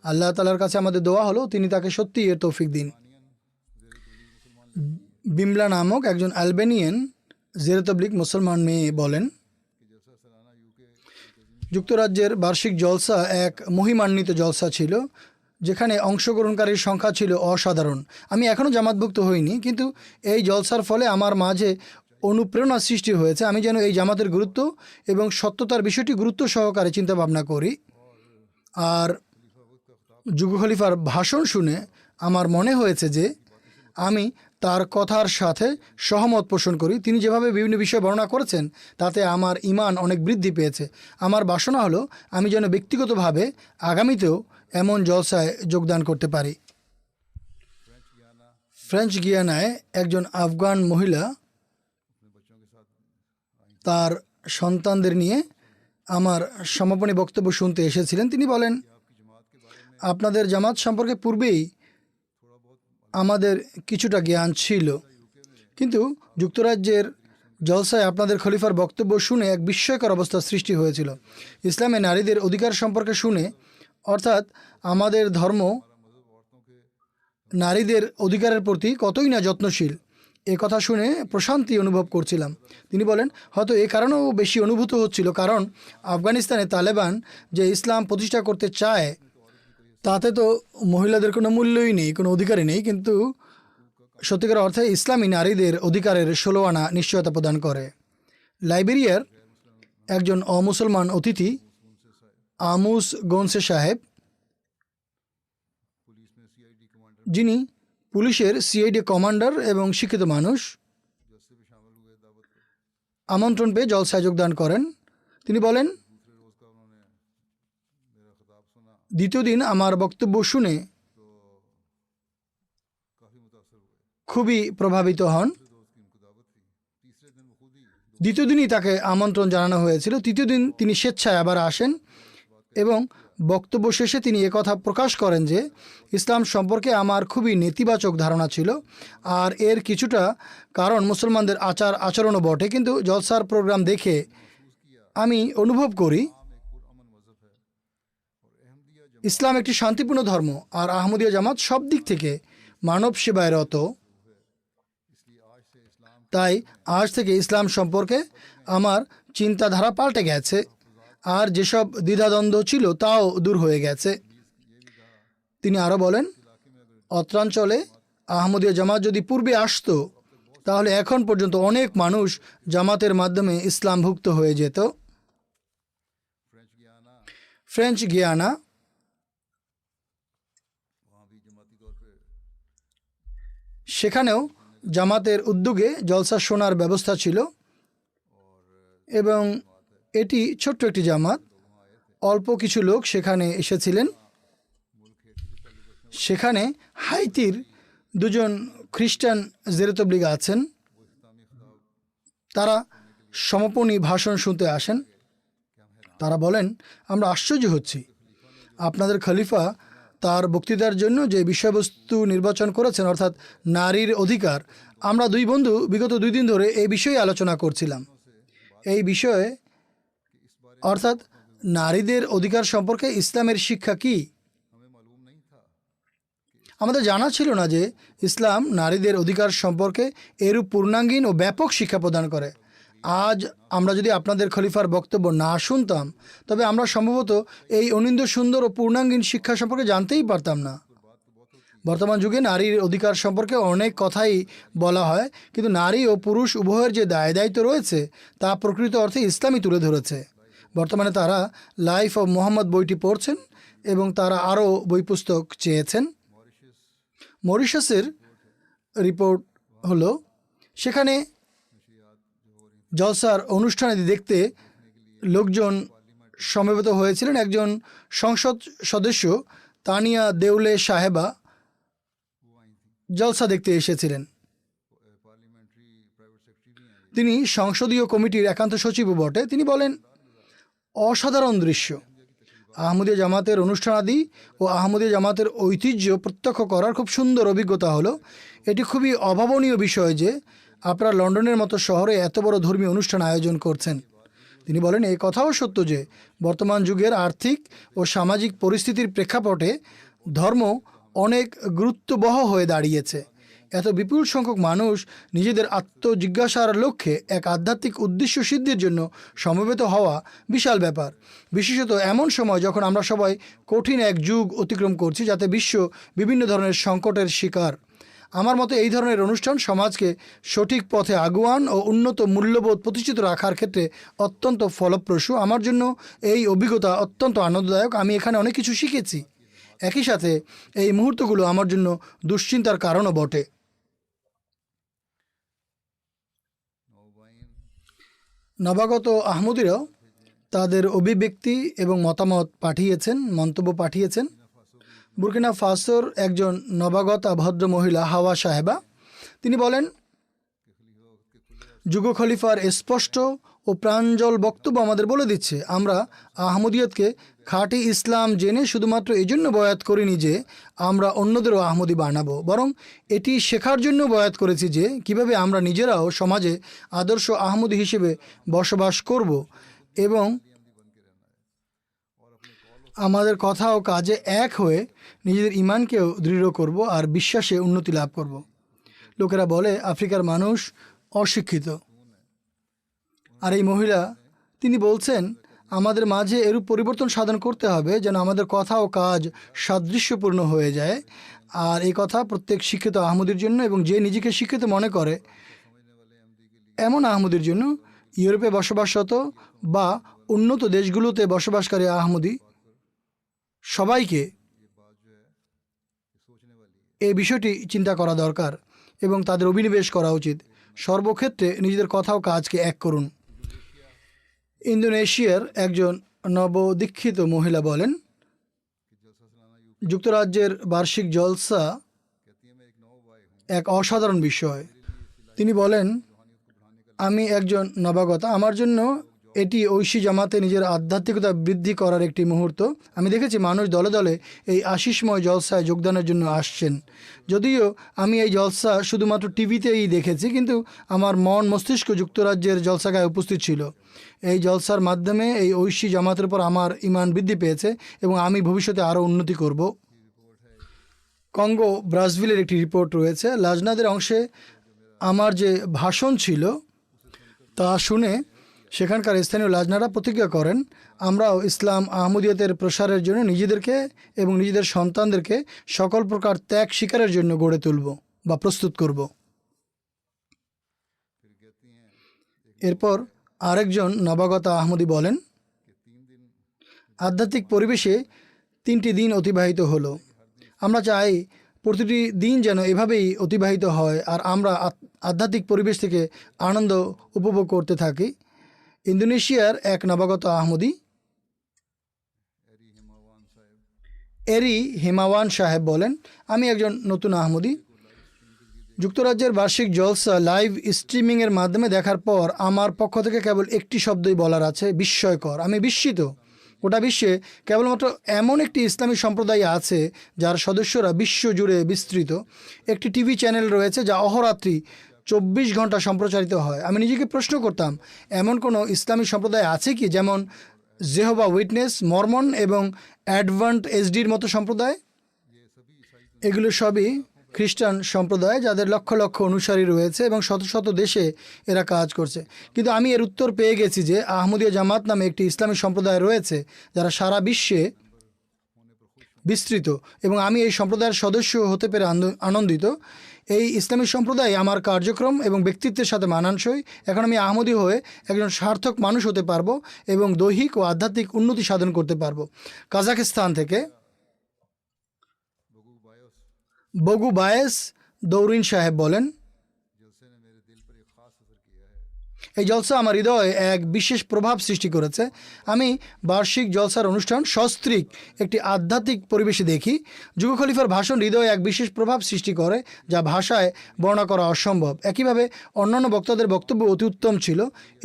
আল্লাহ তাআলার কাছে আমাদের দোয়া হলো তিনি তাকে সত্যিই এর তৌফিক দিন। বিমলা নামক একজন আলবেনিয়ান জেরে তাবলীগ মুসলমান মেয়ে বলেন, যুক্তরাজ্যের বার্ষিক জলসা এক মহিমান্বিত জলসা ছিল, যেখানে অংশগ্রহণকারীর সংখ্যা ছিল অসাধারণ। আমি এখনও জামাতভুক্ত হইনি, কিন্তু এই জলসার ফলে আমার মাঝে অনুপ্রেরণা সৃষ্টি হয়েছে। আমি যেন এই জামাতের গুরুত্ব এবং সত্যতার বিষয়টি গুরুত্ব সহকারে চিন্তা ভাবনা করি। আর যুগ খলিফার ভাষণ শুনে আমার মনে হয়েছে যে আমি তার কথার সাথে সহমত পোষণ করি। তিনি যেভাবে বিভিন্ন বিষয় বর্ণনা করেছেন তাতে আমার ঈমান অনেক বৃদ্ধি পেয়েছে। আমার বাসনা হলো আমি যেন ব্যক্তিগতভাবে আগামীতেও এমন জলসায় যোগদান করতে পারি। ফ্রেঞ্চ গিয়ানায় একজন আফগান মহিলা তার সন্তানদের নিয়ে আমার সমাপনী বক্তব্য শুনতে এসেছিলেন। তিনি বলেন, আপনাদের জামাত সম্পর্কে পূর্বেই আমাদের কিছুটা জ্ঞান ছিল, কিন্তু যুক্তরাজ্যের জলসায় আপনাদের খলিফার বক্তব্য শুনে এক বিস্ময়কর অবস্থার সৃষ্টি হয়েছিল। ইসলামে নারীদের অধিকার সম্পর্কে শুনে, অর্থাৎ আমাদের ধর্ম নারীদের অধিকারের প্রতি কতই না যত্নশীল, এ কথা শুনে প্রশান্তি অনুভব করছিলাম। তিনি বলেন, হয়তো এ কারণেও বেশি অনুভূত হচ্ছিল, কারণ আফগানিস্তানে তালেবান যে ইসলাম প্রতিষ্ঠা করতে চায় তাতে তো মহিলাদের কোনো মূল্যই নেই, কোনো অধিকারই নেই, কিন্তু সত্যিকার অর্থে ইসলামী নারীদের অধিকারের 16 আনা নিশ্চয়তা প্রদান করে। লাইবেরিয়ার একজন অমুসলমান অতিথি আমুস গোনসে সাহেব, যিনি পুলিশের সিআইডি কমান্ডার এবং শিক্ষিত মানুষ, আমন্ত্রণ পেয়ে জলসায় যোগদান করেন। তিনি বলেন, দ্বিতীয় দিন আমার বক্তব্য শুনে খুবই প্রভাবিত হন। দ্বিতীয় দিনই তাকে আমন্ত্রণ জানানো হয়েছিল। তৃতীয় দিন তিনি স্বেচ্ছায় আবার আসেন এবং বক্তব্য শেষে তিনি একথা প্রকাশ করেন যে ইসলাম সম্পর্কে আমার খুবই নেতিবাচক ধারণা ছিল, আর এর কিছুটা কারণ মুসলমানদের আচার আচরণও বটে। কিন্তু জলসার প্রোগ্রাম দেখে আমি অনুভব করি ইসলাম একটি শান্তিপূর্ণ ধর্ম, আর আহমদিয়া জামাত সব দিক থেকে মানব সেবায় রত। তাই আজ থেকে ইসলাম সম্পর্কে আমার চিন্তাধারা পাল্টে গেছে, আর যেসব দ্বিধাদ্বন্দ্ব ছিল তাও দূর হয়ে গেছে। তিনি আরও বলেন, অত্রাঞ্চলে আহমদিয়া জামাত যদি পূর্বে আসতো তাহলে এখন পর্যন্ত অনেক মানুষ জামাতের মাধ্যমে ইসলামভুক্ত হয়ে যেত। ফ্রেঞ্চ গিয়ানা সেখানেও জামাতের উদ্যোগে জলসা শোনার ব্যবস্থা ছিল এবং এটি ছোট্ট একটি জামাত, অল্প কিছু লোক সেখানে এসেছিলেন। সেখানে হাইতির দুজন খ্রিস্টান জেরে তবলিগ আছেন, তারা সমাপনী ভাষণ শুনতে আসেন। তারা বলেন, আমরা আশ্চর্য হচ্ছি আপনাদের খলিফা তার বক্তৃতার জন্য যে বিষয়বস্তু নির্বাচন করেছেন, অর্থাৎ নারীর অধিকার। আমরা দুই বন্ধু বিগত 2 দিন ধরে এই বিষয়ে আলোচনা করছিলাম। এই বিষয়ে অর্থাৎ নারীদের অধিকার সম্পর্কে ইসলামের শিক্ষা কি। আমাদের জানা ছিল না যে ইসলাম নারীদের অধিকার সম্পর্কে এরূপ পূর্ণাঙ্গীন ও ব্যাপক শিক্ষা প্রদান করে। আজ আমরা যদি আপনাদের খলিফার বক্তব্য না শুনতাম তবে আমরা সম্ভবত এই অনিন্দ সুন্দর ও পূর্ণাঙ্গীন শিক্ষা সম্পর্কে জানতেই পারতাম না। বর্তমান যুগে নারীর অধিকার সম্পর্কে অনেক কথাই বলা হয়, কিন্তু নারী ও পুরুষ উভয়ের যে দায় দায়িত্ব রয়েছে তা প্রকৃত অর্থে ইসলামই তুলে ধরেছে। বর্তমানে তারা লাইফ অব মোহাম্মদ বইটি পড়ছেন এবং তারা আরও বই পুস্তক চেয়েছেন। মরিশাসের রিপোর্ট হলো, সেখানে জলসার অনুষ্ঠানাদি দেখতে লোকজন সমবেত হয়েছিলেন। একজন সংসদ সদস্য তানিয়া দেউলে সাহেবা জলসা দেখতে এসেছিলেন। তিনি সংসদীয় কমিটির একান্ত সচিবও বটে। তিনি বলেন, অসাধারণ দৃশ্য। আহমদিয়া জামাতের অনুষ্ঠানাদি ও আহমদিয়া জামাতের ঐতিহ্য প্রত্যক্ষ করার খুব সুন্দর অভিজ্ঞতা হলো। এটি খুবই অভাবনীয় বিষয় যে আপনারা লন্ডনের মতো শহরে এত বড় ধর্মীয় অনুষ্ঠান আয়োজন করছেন। তিনি বলেন, এই কথাও সত্য যে বর্তমান যুগের আর্থিক ও সামাজিক পরিস্থিতির প্রেক্ষাপটে ধর্ম অনেক গুরুত্ববহ হয়ে দাঁড়িয়েছে। এত বিপুল সংখ্যক মানুষ নিজেদের আত্মজিজ্ঞাসার লক্ষ্যে এক আধ্যাত্মিক উদ্দেশ্য সিদ্ধির জন্য সমবেত হওয়া বিশাল ব্যাপার, বিশেষত এমন সময় যখন আমরা সবাই কঠিন এক যুগ অতিক্রম করছি যাতে বিশ্ব বিভিন্ন ধরনের সংকটের শিকার। আমার মতে এই ধরনের অনুষ্ঠান সমাজকে সঠিক পথে আগুয়ান ও উন্নত মূল্যবোধ প্রতিষ্ঠিত রাখার ক্ষেত্রে অত্যন্ত ফলপ্রসূ। আমার জন্য এই অভিজ্ঞতা অত্যন্ত আনন্দদায়ক। আমি এখানে অনেক কিছু শিখেছি। একই সাথে এই মুহূর্তগুলো আমার জন্য দুশ্চিন্তার কারণও বটে। নবাগত আহমদিরাও তাদের অভিব্যক্তি এবং মতামত পাঠিয়েছেন, মন্তব্য পাঠিয়েছেন। বুর্কিনা ফাসোর একজন নবাগতা ভদ্র মহিলা হাওয়া সাহেবা, তিনি বলেন, যুগ খলিফার স্পষ্ট ও প্রাঞ্জল বক্তব্য আমাদের বলে দিচ্ছে আমরা আহমদিয়তকে খাঁটি ইসলাম জেনে শুধুমাত্র এই জন্য বয়াত করিনি যে আমরা অন্যদেরও আহমদি বানাবো, বরং এটি শেখার জন্য বয়াত করেছি যে কিভাবে আমরা নিজেরাও সমাজে আদর্শ আহমদি হিসেবে বসবাস করব এবং আমাদের কথা ও কাজে এক হয়ে নিজেদের ইমানকেও দৃঢ় করব আর বিশ্বাসে উন্নতি লাভ করব। লোকেরা বলে আফ্রিকার মানুষ অশিক্ষিত, আর এই মহিলা তিনি বলছেন আমাদের মাঝে এরূপ পরিবর্তন সাধন করতে হবে যেন আমাদের কথা ও কাজ সাদৃশ্যপূর্ণ হয়ে যায়। আর এই কথা প্রত্যেক শিক্ষিত আহমদির জন্য এবং যে নিজেকে শিক্ষিত মনে করে এমন আহমদির জন্য, ইউরোপে বসবাসরত বা উন্নত দেশগুলোতে বসবাসকারী আহমদি সবাইকে এই বিষয়টি চিন্তা করা দরকার এবং তাদের অভিনিবেশ করা উচিত। সর্বক্ষেত্রে নিজেদের কথা ও কাজকে এক করুন। ইন্দোনেশিয়ার একজন নবদীক্ষিত মহিলা বলেন, যুক্তরাজ্যের বার্ষিক জলসা এক অসাধারণ বিষয়। তিনি বলেন, আমি একজন নবাগতা, আমার জন্য এটি ঐশী জামাতে নিজের আধ্যাত্মিকতা বৃদ্ধি করার একটি মুহূর্ত। আমি দেখেছি মানুষ দলে দলে এই আশিসময় জলসায় যোগদানের জন্য আসছেন। যদিও আমি এই জলসা শুধুমাত্র টিভিতেই দেখেছি, কিন্তু আমার মন মস্তিষ্ক যুক্তরাজ্যের জলসাগায় উপস্থিত ছিল। এই জলসার মাধ্যমে এই ঐশী জামাতের উপর আমার ঈমান বৃদ্ধি পেয়েছে এবং আমি ভবিষ্যতে আরও উন্নতি করব। কঙ্গো ব্রাজভিলের একটি রিপোর্ট রয়েছে। লাজনাদের অংশে আমার যে ভাষণ ছিল তা শুনে সেখানকার স্থানীয় লাজনারা প্রতিজ্ঞা করেন, আমরাও ইসলাম আহমদিয়তের প্রসারের জন্য নিজেদেরকে এবং নিজেদের সন্তানদেরকে সকল প্রকার ত্যাগ স্বীকারের জন্য গড়ে তুলব বা প্রস্তুত করব। এরপর আরেকজন নবাগতা আহমদি বলেন, আধ্যাত্মিক পরিবেশে 3টি দিন অতিবাহিত হলো। আমরা চাই প্রতিটি দিন যেন এভাবেই অতিবাহিত হয় আর আমরা আধ্যাত্মিক পরিবেশ থেকে আনন্দ উপভোগ করতে থাকি। ইন্দোনেশিয়ার এক নবাগত আহমদি এরি হিমাওয়ান সাহেব বলেন, আমি একজন নতুন আহমদি। যুক্তরাজ্যের বার্ষিক জলসা লাইভ স্ট্রিমিংয়ের মাধ্যমে দেখার পর আমার পক্ষ থেকে কেবল একটি শব্দই বলার আছে, বিস্ময়কর। আমি বিস্মিত। গোটা বিশ্বে কেবলমাত্র এমন একটি ইসলামী সম্প্রদায় আছে যার সদস্যরা বিশ্ব জুড়ে বিস্তৃত। একটি টিভি চ্যানেল রয়েছে যা অহরাত্রি 24 ঘন্টা সম্প্রচারিত হয়। আমি নিজেকে প্রশ্ন করতাম, এমন কোনো ইসলামী সম্প্রদায় আছে কি, যেমন জেহোভা উইটনেস, মরমন এবং অ্যাডভেন্ট এসডির মতো সম্প্রদায়? এগুলো সবই খ্রিস্টান সম্প্রদায় যাদের লক্ষ লক্ষ অনুসারী রয়েছে এবং শত শত দেশে এরা কাজ করছে। কিন্তু আমি এর উত্তর পেয়ে গেছি যে আহমদিয়া জামাত নামে একটি ইসলামী সম্প্রদায় রয়েছে যারা সারা বিশ্বে বিস্তৃত এবং আমি এই সম্প্রদায়ের সদস্য হতে পেরে আনন্দিত। এই ইসলামী সম্প্রদায় আমার কার্যক্রম এবং ব্যক্তিত্বের সাথে মানানসই। এখন আমি আহমদি হয়ে একজন সার্থক মানুষ হতে পারবো এবং দৈহিক ও আধ্যাত্মিক উন্নতি সাধন করতে পারবো। কাজাকিস্তান থেকে বগু বায়েস দৌরিন সাহেব বলেন, এই জলসা আমার হৃদয়ে এক বিশেষ প্রভাব সৃষ্টি করেছে। আমি বার্ষিক জলসার অনুষ্ঠান সস্ত্রীক একটি আধ্যাত্মিক পরিবেশে দেখি। যুগ খলিফার ভাষণ হৃদয়ে এক বিশেষ প্রভাব সৃষ্টি করে যা ভাষায় বর্ণনা করা অসম্ভব। একইভাবে অন্যান্য বক্তাদের বক্তব্য অতি উত্তম ছিল।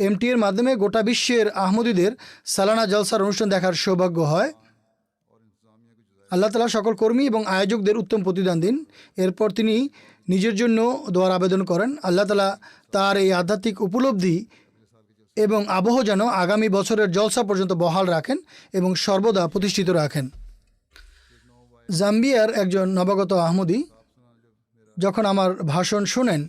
এমটি এর মাধ্যমে গোটা বিশ্বের আহমদীদের সালানা জলসার অনুষ্ঠান দেখার সৌভাগ্য হয়। আল্লাহ তাআলা সকল কর্মী এবং আয়োজকদের উত্তম প্রতিদান দিন। এরপর তিনি নিজের জন্য দোয়ার আবেদন করেন, আল্লাহ তাআলা তার এই আধ্যাত্মিক উপলব্ধি এবং আবহ যেন আগামী বছরের জলসা পর্যন্ত বহাল রাখেন এবং সর্বদা প্রতিষ্ঠিত রাখেন। জাম্বিয়ার একজন নবাগত আহমদি যখন আমার ভাষণ শুনেন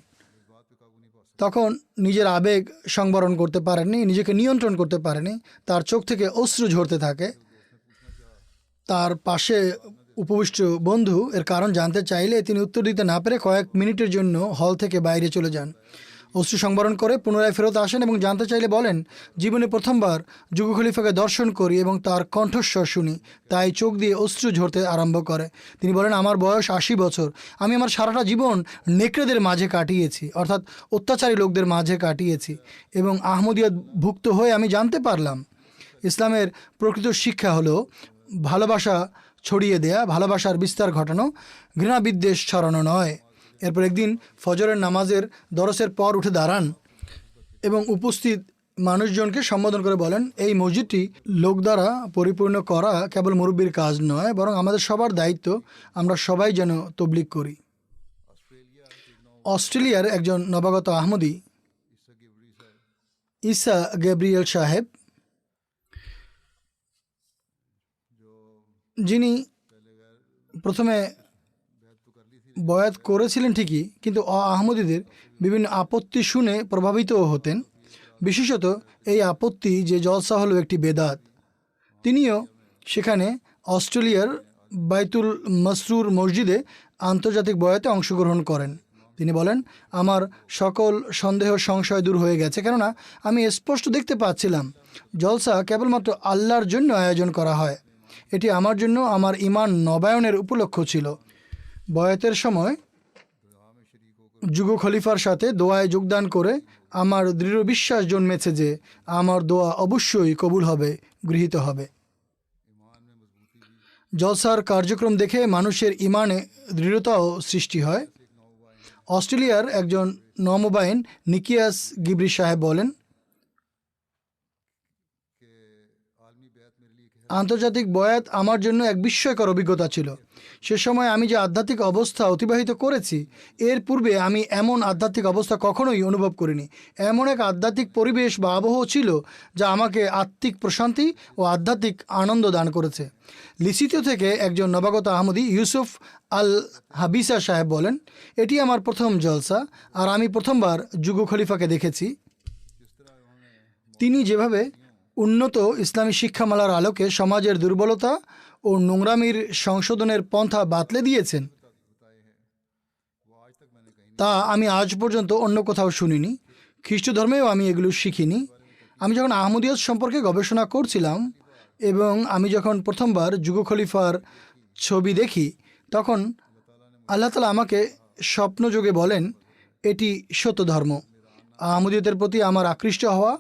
তখন নিজের আবেগ সংবরণ করতে পারেননি, নিজেকে নিয়ন্ত্রণ করতে পারেনি। তার চোখ থেকে অশ্রু ঝরতে থাকে। তার পাশে উপবিষ্ট বন্ধু এর কারণ জানতে চাইলে তিনি উত্তর দিতে না পেরে কয়েক মিনিটের জন্য হল থেকে বাইরে চলে যান। অশ্রু সংবরণ করে পুনরায় ফেরত আসেন এবং জানতে চাইলে বলেন, জীবনে প্রথমবার যুগ খলিফাকে দর্শন করি এবং তার কণ্ঠস্বর শুনি, তাই চোখ দিয়ে অশ্রু ঝরতে আরম্ভ করে। তিনি বলেন, আমার বয়স 80 বছর। আমি আমার সারাটা জীবন নেকড়েদের মাঝে কাটিয়েছি, অর্থাৎ অত্যাচারী লোকদের মাঝে কাটিয়েছি এবং আহমদিয়ত ভুক্ত হয়ে আমি জানতে পারলাম ইসলামের প্রকৃত শিক্ষা হলো ভালোবাসা ছড়িয়ে দেয়া, ভালোবাসার বিস্তার ঘটানো, ঘৃণা বিদ্বেষ ছড়ানো নয়। এরপর একদিন ফজরের নামাজের দরসের পর উঠে দাঁড়ান এবং উপস্থিত মানুষজনকে সম্বোধন করে বলেন, এই মসজিদটি লোক দ্বারা পরিপূর্ণ করা কেবল মুরব্বীর কাজ নয়, বরং আমাদের সবার দায়িত্ব। আমরা সবাই যেন তবলিগ করি। অস্ট্রেলিয়ার একজন নবাগত আহমদি ঈসা গ্যাব্রিয়েল সাহেব, যিনি প্রথমে বয়াত করেছিলেন ঠিকই, কিন্তু আহমদীদের বিভিন্ন আপত্তি শুনে প্রভাবিতও হতেন। বিশেষত এই আপত্তি যে জলসা হলো একটি বেদাত। তিনিও সেখানে অস্ট্রেলিয়ার বাইতুল মসরুর মসজিদে আন্তর্জাতিক বয়াতে অংশগ্রহণ করেন। তিনি বলেন, আমার সকল সন্দেহ সংশয় দূর হয়ে গেছে, কেননা আমি স্পষ্ট দেখতে পাচ্ছিলাম জলসা কেবলমাত্র আল্লাহর জন্য আয়োজন করা হয়। এটি আমার জন্য আমার ঈমান নবায়নের উপলক্ষ ছিল। বয়াতের সময় যুগ খলিফার সাথে দোয়ায় যোগদান করে আমার দৃঢ় বিশ্বাস জন্মেছে যে আমার দোয়া অবশ্যই কবুল হবে, গৃহীত হবে। জলসার কার্যক্রম দেখে মানুষের ঈমানে দৃঢ়তাও সৃষ্টি হয়। অস্ট্রেলিয়ার একজন নমবাইন নিকিয়াস গিবরি সাহেব বলেন, আন্তর্জাতিক বয়াত আমার জন্য এক বিস্ময়কর অভিজ্ঞতা ছিল। সে সময় আমি যে আধ্যাত্মিক অবস্থা অতিবাহিত করেছি, এর পূর্বে আমি এমন আধ্যাত্মিক অবস্থা কখনোই অনুভব করিনি। এমন এক আধ্যাত্মিক পরিবেশ বা আবহ ছিল যা আমাকে আত্মিক প্রশান্তি ও আধ্যাত্মিক আনন্দ দান করেছে। লিসিতো থেকে একজন নবাগত আহমদী ইউসুফ আল হাবিসা সাহেব বলেন, এটি আমার প্রথম জলসা, আর আমি প্রথমবার যুগ খলিফাকে দেখেছি। তিনি যেভাবে উন্নত ইসলামী শিক্ষামালার আলোকে সমাজের দুর্বলতা ও নোংরামির সংশোধনের পন্থা বাতলে দিয়েছেন, তা আমি আজ পর্যন্ত অন্য কোথাও শুনিনি। খ্রিস্ট ধর্মেও আমি এগুলো শিখিনি। আমি যখন আহমদিয়ত সম্পর্কে গবেষণা করছিলাম এবং আমি যখন প্রথমবার যুগ খলিফার ছবি দেখি, তখন আল্লাহ তাআলা আমাকে স্বপ্নযোগে বলেন, এটি সত্য ধর্ম। আহমদিয়তের প্রতি আমার আকৃষ্ট হওয়া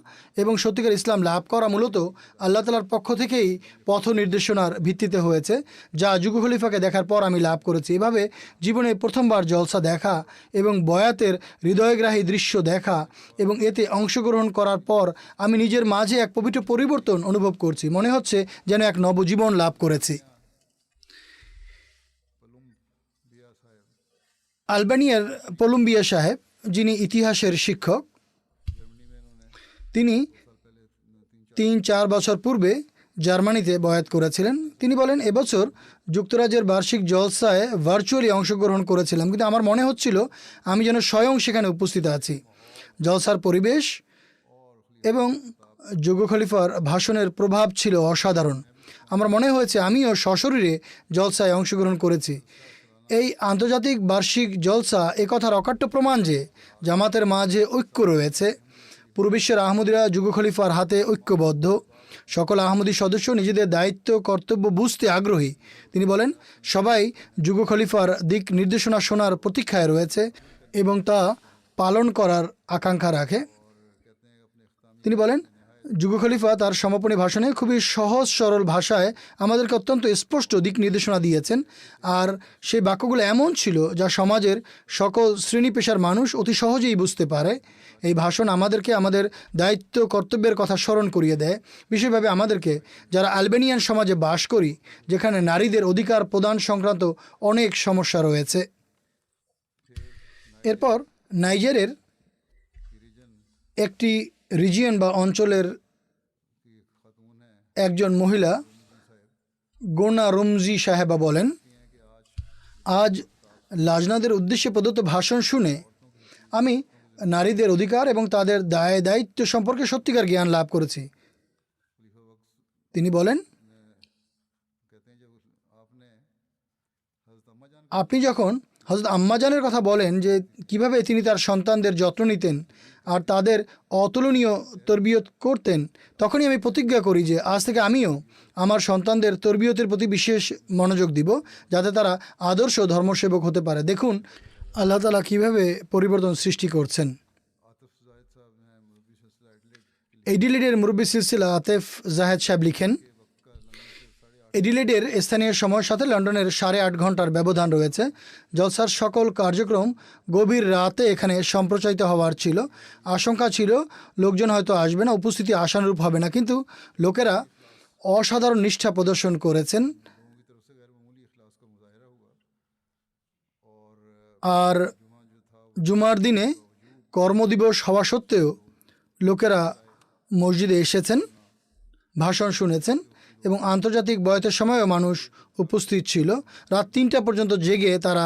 এবং সত্যিকার ইসলাম লাভ করা মূলত আল্লাহ তাআলার পক্ষ থেকেই পথ নির্দেশনার ভিত্তিতে হয়েছে, যা যুগ খলিফাকে দেখার পর আমি লাভ করেছি। এভাবে জীবনে প্রথমবার জলসা দেখা এবং বয়াতের হৃদয়গ্রাহী দৃশ্য দেখা এবং এতে অংশগ্রহণ করার পর আমি নিজের মাঝে এক পবিত্র পরিবর্তন অনুভব করছি। মনে হচ্ছে যেন এক নবজীবন লাভ করেছি। আলবেনিয়ার কলম্বিয়া সাহেব, যিনি ইতিহাসের শিক্ষক, তিনি 3-4 বছর পূর্বে জার্মানিতে বয়াত করেছিলেন। তিনি বলেন, এবছর যুক্তরাজ্যের বার্ষিক জলসায় ভার্চুয়ালি অংশগ্রহণ করেছিলাম, কিন্তু আমার মনে হচ্ছিল আমি যেন স্বয়ং সেখানে উপস্থিত আছি। জলসার পরিবেশ এবং যুগ খলিফার ভাষণের প্রভাব ছিল অসাধারণ। আমার মনে হয়েছে আমিও সশরীরে জলসায় অংশগ্রহণ করেছি। এই আন্তর্জাতিক বার্ষিক জলসা একথার অকাট্য প্রমাণ যে জামাতের মাঝে ঐক্য রয়েছে। পুরো বিশ্বের আহমদিরা যুগ খলিফার হাতে ঐক্যবদ্ধ। সকল আহমদী সদস্য নিজেদের দায়িত্ব কর্তব্য বুঝতে আগ্রহী। তিনি বলেন, সবাই যুগ খলিফার দিক নির্দেশনা শোনার প্রতীক্ষায় রয়েছে এবং তা পালন করার আকাঙ্ক্ষা রাখে। তিনি বলেন, যুগ খলিফা তার সমাপনী ভাষণে খুবই সহজ সরল ভাষায় আমাদেরকে অত্যন্ত স্পষ্ট দিক নির্দেশনা দিয়েছেন, আর সেই বাক্যগুলো এমন ছিল যা সমাজের সকল শ্রেণী পেশার মানুষ অতি সহজেই বুঝতে পারে। এই ভাষণ আমাদেরকে আমাদের দায়িত্ব কর্তব্যের কথা স্মরণ করিয়ে দেয়, বিশেষভাবে আমাদেরকে যারা আলবেনিয়ান সমাজে বাস করি, যেখানে নারীদের অধিকার প্রদান সংক্রান্ত অনেক সমস্যা রয়েছে। এরপর নাইজারের একটি রিজিয়ন বা অঞ্চলের একজন মহিলা গোনা রমজি সাহেবা বলেন, আজ লাজনাদের উদ্দেশ্যে প্রদত্ত ভাষণ শুনে আমি নারীদের অধিকার এবং তাদের দায় দায়িত্ব সম্পর্কে সত্যিকার জ্ঞান লাভ করেছি। তিনি বলেন, আপনি যখন হযরত আম্মাজানের কথা বলেন যে কিভাবে তিনি তার সন্তানদের যত্ন নিতেন আর তাদের অতুলনীয় তরবিয়ত করতেন, তখনই আমি প্রতিজ্ঞা করি যে আজ থেকে আমিও আমার সন্তানদের তরবিয়তের প্রতি বিশেষ মনোযোগ দিব, যাতে তারা আদর্শ ধর্মসেবক হতে পারে। দেখুন আল্লাহ তাআলা কীভাবে পরিবর্তন সৃষ্টি করছেন। এডিলেডের মুরব্বী সিলসিলা আতেফ জাহেদ সাহেব লিখেন, এডিলেডের স্থানীয় সময়ের সাথে লন্ডনের 8.5 ঘন্টার ব্যবধান রয়েছে। জলসার সকল কার্যক্রম গভীর রাতে এখানে সম্প্রচারিত হওয়ার ছিল। আশঙ্কা ছিল লোকজন হয়তো আসবে না, উপস্থিতি আশানুরূপ হবে না, কিন্তু লোকেরা অসাধারণ নিষ্ঠা প্রদর্শন করেছেন। আর জুমার দিনে কর্মদিবস হওয়া সত্ত্বেও লোকেরা মসজিদে এসেছেন, ভাষণ শুনেছেন এবং আন্তর্জাতিক বয়াতের সময়ও মানুষ উপস্থিত ছিল। রাত 3টা পর্যন্ত জেগে তারা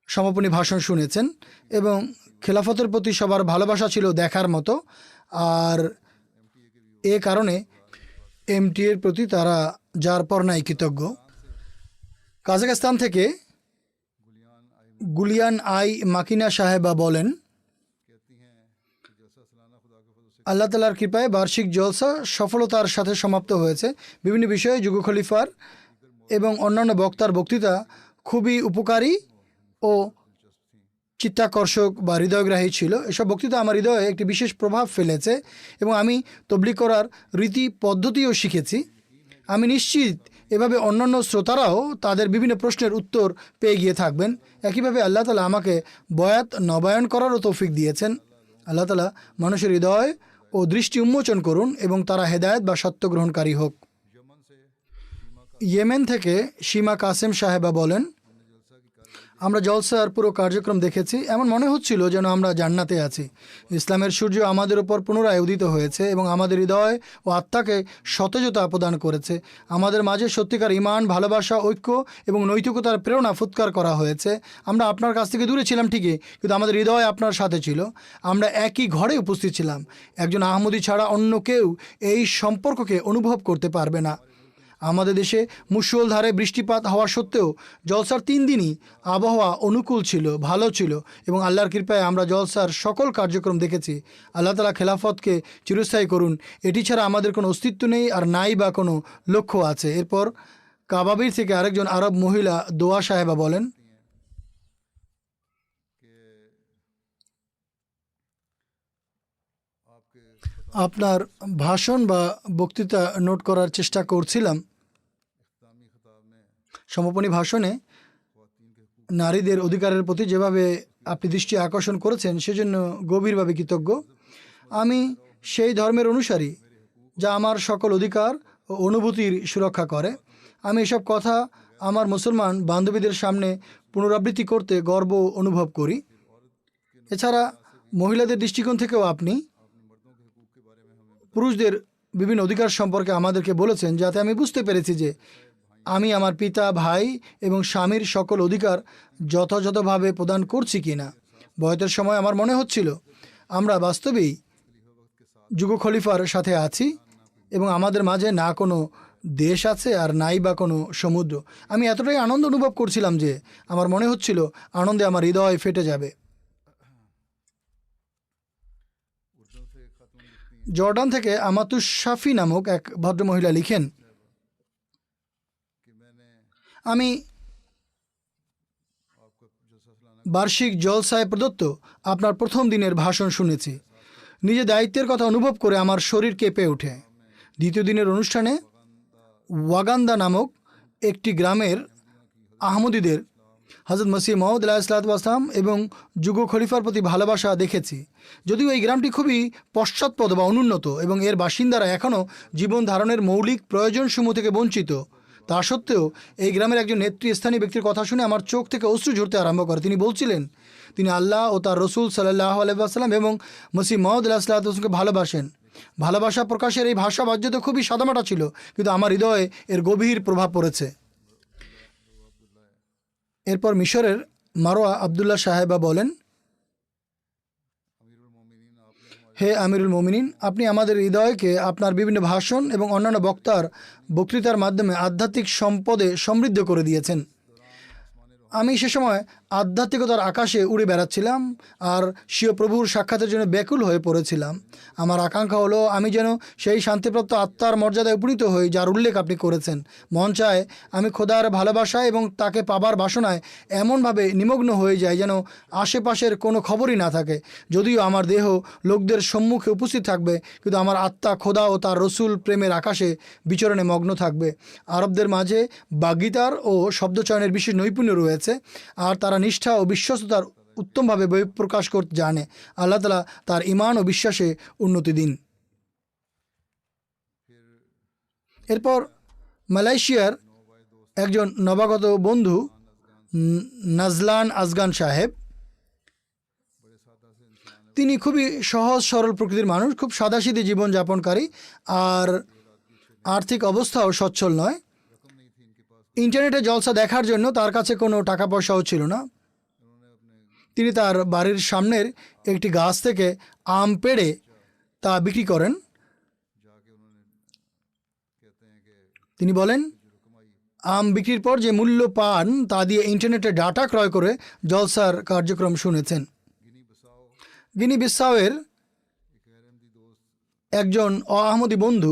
সমাপনী ভাষণ শুনেছেন এবং খেলাফতের প্রতি সবার ভালোবাসা ছিল দেখার মতো। আর এ কারণে এমটিএর প্রতি তারা যার পর নাই কৃতজ্ঞ। কাজাখস্তান থেকে গুলিয়ান আই মাকিনা সাহেবা বলেন, আল্লাহ তাআলার কৃপায় বার্ষিক জলসা সফলতার সাথে সমাপ্ত হয়েছে। বিভিন্ন বিষয়ে যুগ খলিফার এবং অন্যান্য বক্তার বক্তৃতা খুবই উপকারী ও চিত্তাকর্ষক বা হৃদয়গ্রাহী ছিল। এসব বক্তৃতা আমার হৃদয়ে একটি বিশেষ প্রভাব ফেলেছে এবং আমি তবলিগ করার রীতি পদ্ধতিও শিখেছি। আমি নিশ্চিত এভাবে অন্যান্য শ্রোতারাও তাদের বিভিন্ন প্রশ্নের উত্তর পেয়ে গিয়ে থাকবেন। একইভাবে আল্লাহ তালা আমাকে বয়াত নবায়ন করারও তৌফিক দিয়েছেন। আল্লাহ তালা মানুষের হৃদয় ও দৃষ্টি উন্মোচন করুন এবং তারা হেদায়েত বা সত্য গ্রহণকারী হোক। ইয়েমেন থেকে সীমা কাসেম সাহেবা বলেন, আমরা জলসার পুরো কার্যক্রম দেখেছি। এমন মনে হচ্ছিল যেন আমরা জান্নাতে আছি। ইসলামের সূর্য আমাদের উপর পুনরায় উদিত হয়েছে এবং আমাদের হৃদয় ও আত্মাকে সতেজতা প্রদান করেছে। আমাদের মাঝে সত্যিকার ঈমান, ভালোবাসা, ঐক্য এবং নৈতিকতার প্রেরণা ফুৎকার করা হয়েছে। আমরা আপনার কাছ থেকে দূরে ছিলাম ঠিকই, কিন্তু আমাদের হৃদয় আপনার সাথে ছিল। আমরা একই ঘরে উপস্থিত ছিলাম। একজন আহমদী ছাড়া অন্য কেউ এই সম্পর্ককে অনুভব করতে পারবে না। আমাদের দেশে মুষলধারে বৃষ্টিপাত হওয়া সত্ত্বেও জলসার 3 দিনই আবহাওয়া অনুকূল ছিল, ভালো ছিল এবং আল্লাহর কৃপায় আমরা জলসার সকল কার্যক্রম দেখেছি। আল্লাহ তাআলা খেলাফতকে চিরস্থায়ী করুন। এটি ছাড়া আমাদের কোনো অস্তিত্ব নেই, আর নাই বা কোনো লক্ষ্য আছে। এরপর কাবাবির থেকে আরেকজন আরব মহিলা দোয়া সাহেবা বলেন, আপনার ভাষণ বা বক্তৃতা নোট করার চেষ্টা করছিলাম। সমাপনী ভাষণে নারীদের অধিকারের প্রতি যেভাবে আপনি দৃষ্টি আকর্ষণ করেছেন সেজন্য গভীরভাবে কৃতজ্ঞ। আমি সেই ধর্মের অনুসারী যা আমার সকল অধিকার ও অনুভূতির সুরক্ষা করে। আমি এসব কথা আমার মুসলমান বান্ধবীদের সামনে পুনরাবৃত্তি করতে গর্ব অনুভব করি। এছাড়া মহিলাদের দৃষ্টিকোণ থেকেও আপনি পুরুষদের বিভিন্ন অধিকার সম্পর্কে আমাদেরকে বলেছেন, যাতে আমি বুঝতে পেরেছি যে আমি আমার পিতা, ভাই এবং স্বামীর সকল অধিকার যথাযথভাবে প্রদান করছি কিনা। বয়সের সময় আমার মনে হচ্ছিল আমরা বাস্তবেই যুগ খলিফার সাথে আছি এবং আমাদের মাঝে না কোনো দেশ আছে আর নাই বা কোনো সমুদ্র। আমি এতটাই আনন্দ অনুভব করছিলাম যে আমার মনে হচ্ছিল আনন্দে আমার হৃদয় ফেটে যাবে। জর্ডান থেকে আমাতুস শাফি নামক এক ভদ্রমহিলা লিখেন, আমি বার্ষিক জলসায় প্রদত্ত আপনার প্রথম দিনের ভাষণ শুনেছি। নিজের দায়িত্বের কথা অনুভব করে আমার শরীর কেঁপে ওঠে। দ্বিতীয় দিনের অনুষ্ঠানে ওয়াগান্দা নামক একটি গ্রামের আহমদীদের হজরত মসিহ মউদ আলাইহিসসালাম এবং যুগ খলিফার প্রতি ভালোবাসা দেখেছি। যদিও এই গ্রামটি খুবই পশ্চাৎপদ বা অনুন্নত এবং এর বাসিন্দারা এখনও জীবন ধারণের মৌলিক প্রয়োজনসমূহ থেকে বঞ্চিত, তা সত্ত্বেও এই গ্রামের একজন নেতৃস্থানীয় ব্যক্তির কথা শুনে আমার চোখ থেকে অশ্রু ঝরতে আরম্ভ করে। তিনি বলছিলেন তিনি আল্লাহ ও তার রসুল সাল্লাল্লাহু আলাইহি ওয়াসাল্লাম এবং মসিহ মউদ আলাইহিসসালামকে ভালোবাসেন। ভালোবাসা প্রকাশের এই ভাষা বাহ্যত খুবই সাদামাটা ছিল, কিন্তু আমার হৃদয়ে এর গভীর প্রভাব পড়েছে। এরপর মিশরের মারোয়া আবদুল্লাহ সাহেবা বলেন, হে আমিরুল মোমিনিন, আপনি আমাদের হৃদয়কে আপনার বিভিন্ন ভাষণ এবং অন্যান্য বক্তৃতার মাধ্যমে আধ্যাত্মিক সম্পদে সমৃদ্ধ করে দিয়েছেন। আমি সে সময় আধ্যাত্মিকতার আকাশে উড়ে বেড়াচ্ছিলাম আর স্বীয় প্রভুর সাক্ষাতের জন্য ব্যাকুল হয়ে পড়েছিলাম। আমার আকাঙ্ক্ষা হলো আমি যেন সেই শান্তিপ্রাপ্ত আত্মার মর্যাদায় উপনীত হই যার উল্লেখ আপনি করেছেন। মন চায় আমি খোদার ভালোবাসায় এবং তাকে পাবার বাসনায় এমনভাবে নিমগ্ন হয়ে যায় যেন আশেপাশের কোনো খবরই না থাকে। যদিও আমার দেহ লোকদের সম্মুখে উপস্থিত থাকবে, কিন্তু আমার আত্মা খোদা ও তার রসুল প্রেমের আকাশে বিচরণে মগ্ন থাকবে। আরবদের মাঝে বাগ্যিতার ও শব্দচয়নের বিশেষ নৈপুণ্য রয়েছে, আর তারা নিষ্ঠা ও বিশ্বস্ততার উত্তমভাবে বহিঃপ্রকাশ করতে জানে। আল্লাহ তাআলা তার ঈমান ও বিশ্বাসে উন্নতি দিন। এরপর মালয়েশিয়ার একজন নবাগত বন্ধু নাজলান আজগান সাহেব, তিনি খুবই সহজ সরল প্রকৃতির মানুষ, খুব সাদাসিধে জীবনযাপনকারী, আর আর্থিক অবস্থাও সচ্ছল নয়। ইন্টারনেটে জলসা দেখার জন্য তার কাছে কোনো টাকা পয়সাও ছিল না। তিনি তার বাড়ির সামনের একটি গাছ থেকে আম পেড়ে তা বিক্রি করেন। তিনি বলেন, আম বিক্রির পর যে মূল্য পান তা দিয়ে ইন্টারনেটে ডাটা ক্রয় করে জলসার কার্যক্রম শুনেছেন। গিনি বিসাওয়ের একজন আহমদী বন্ধু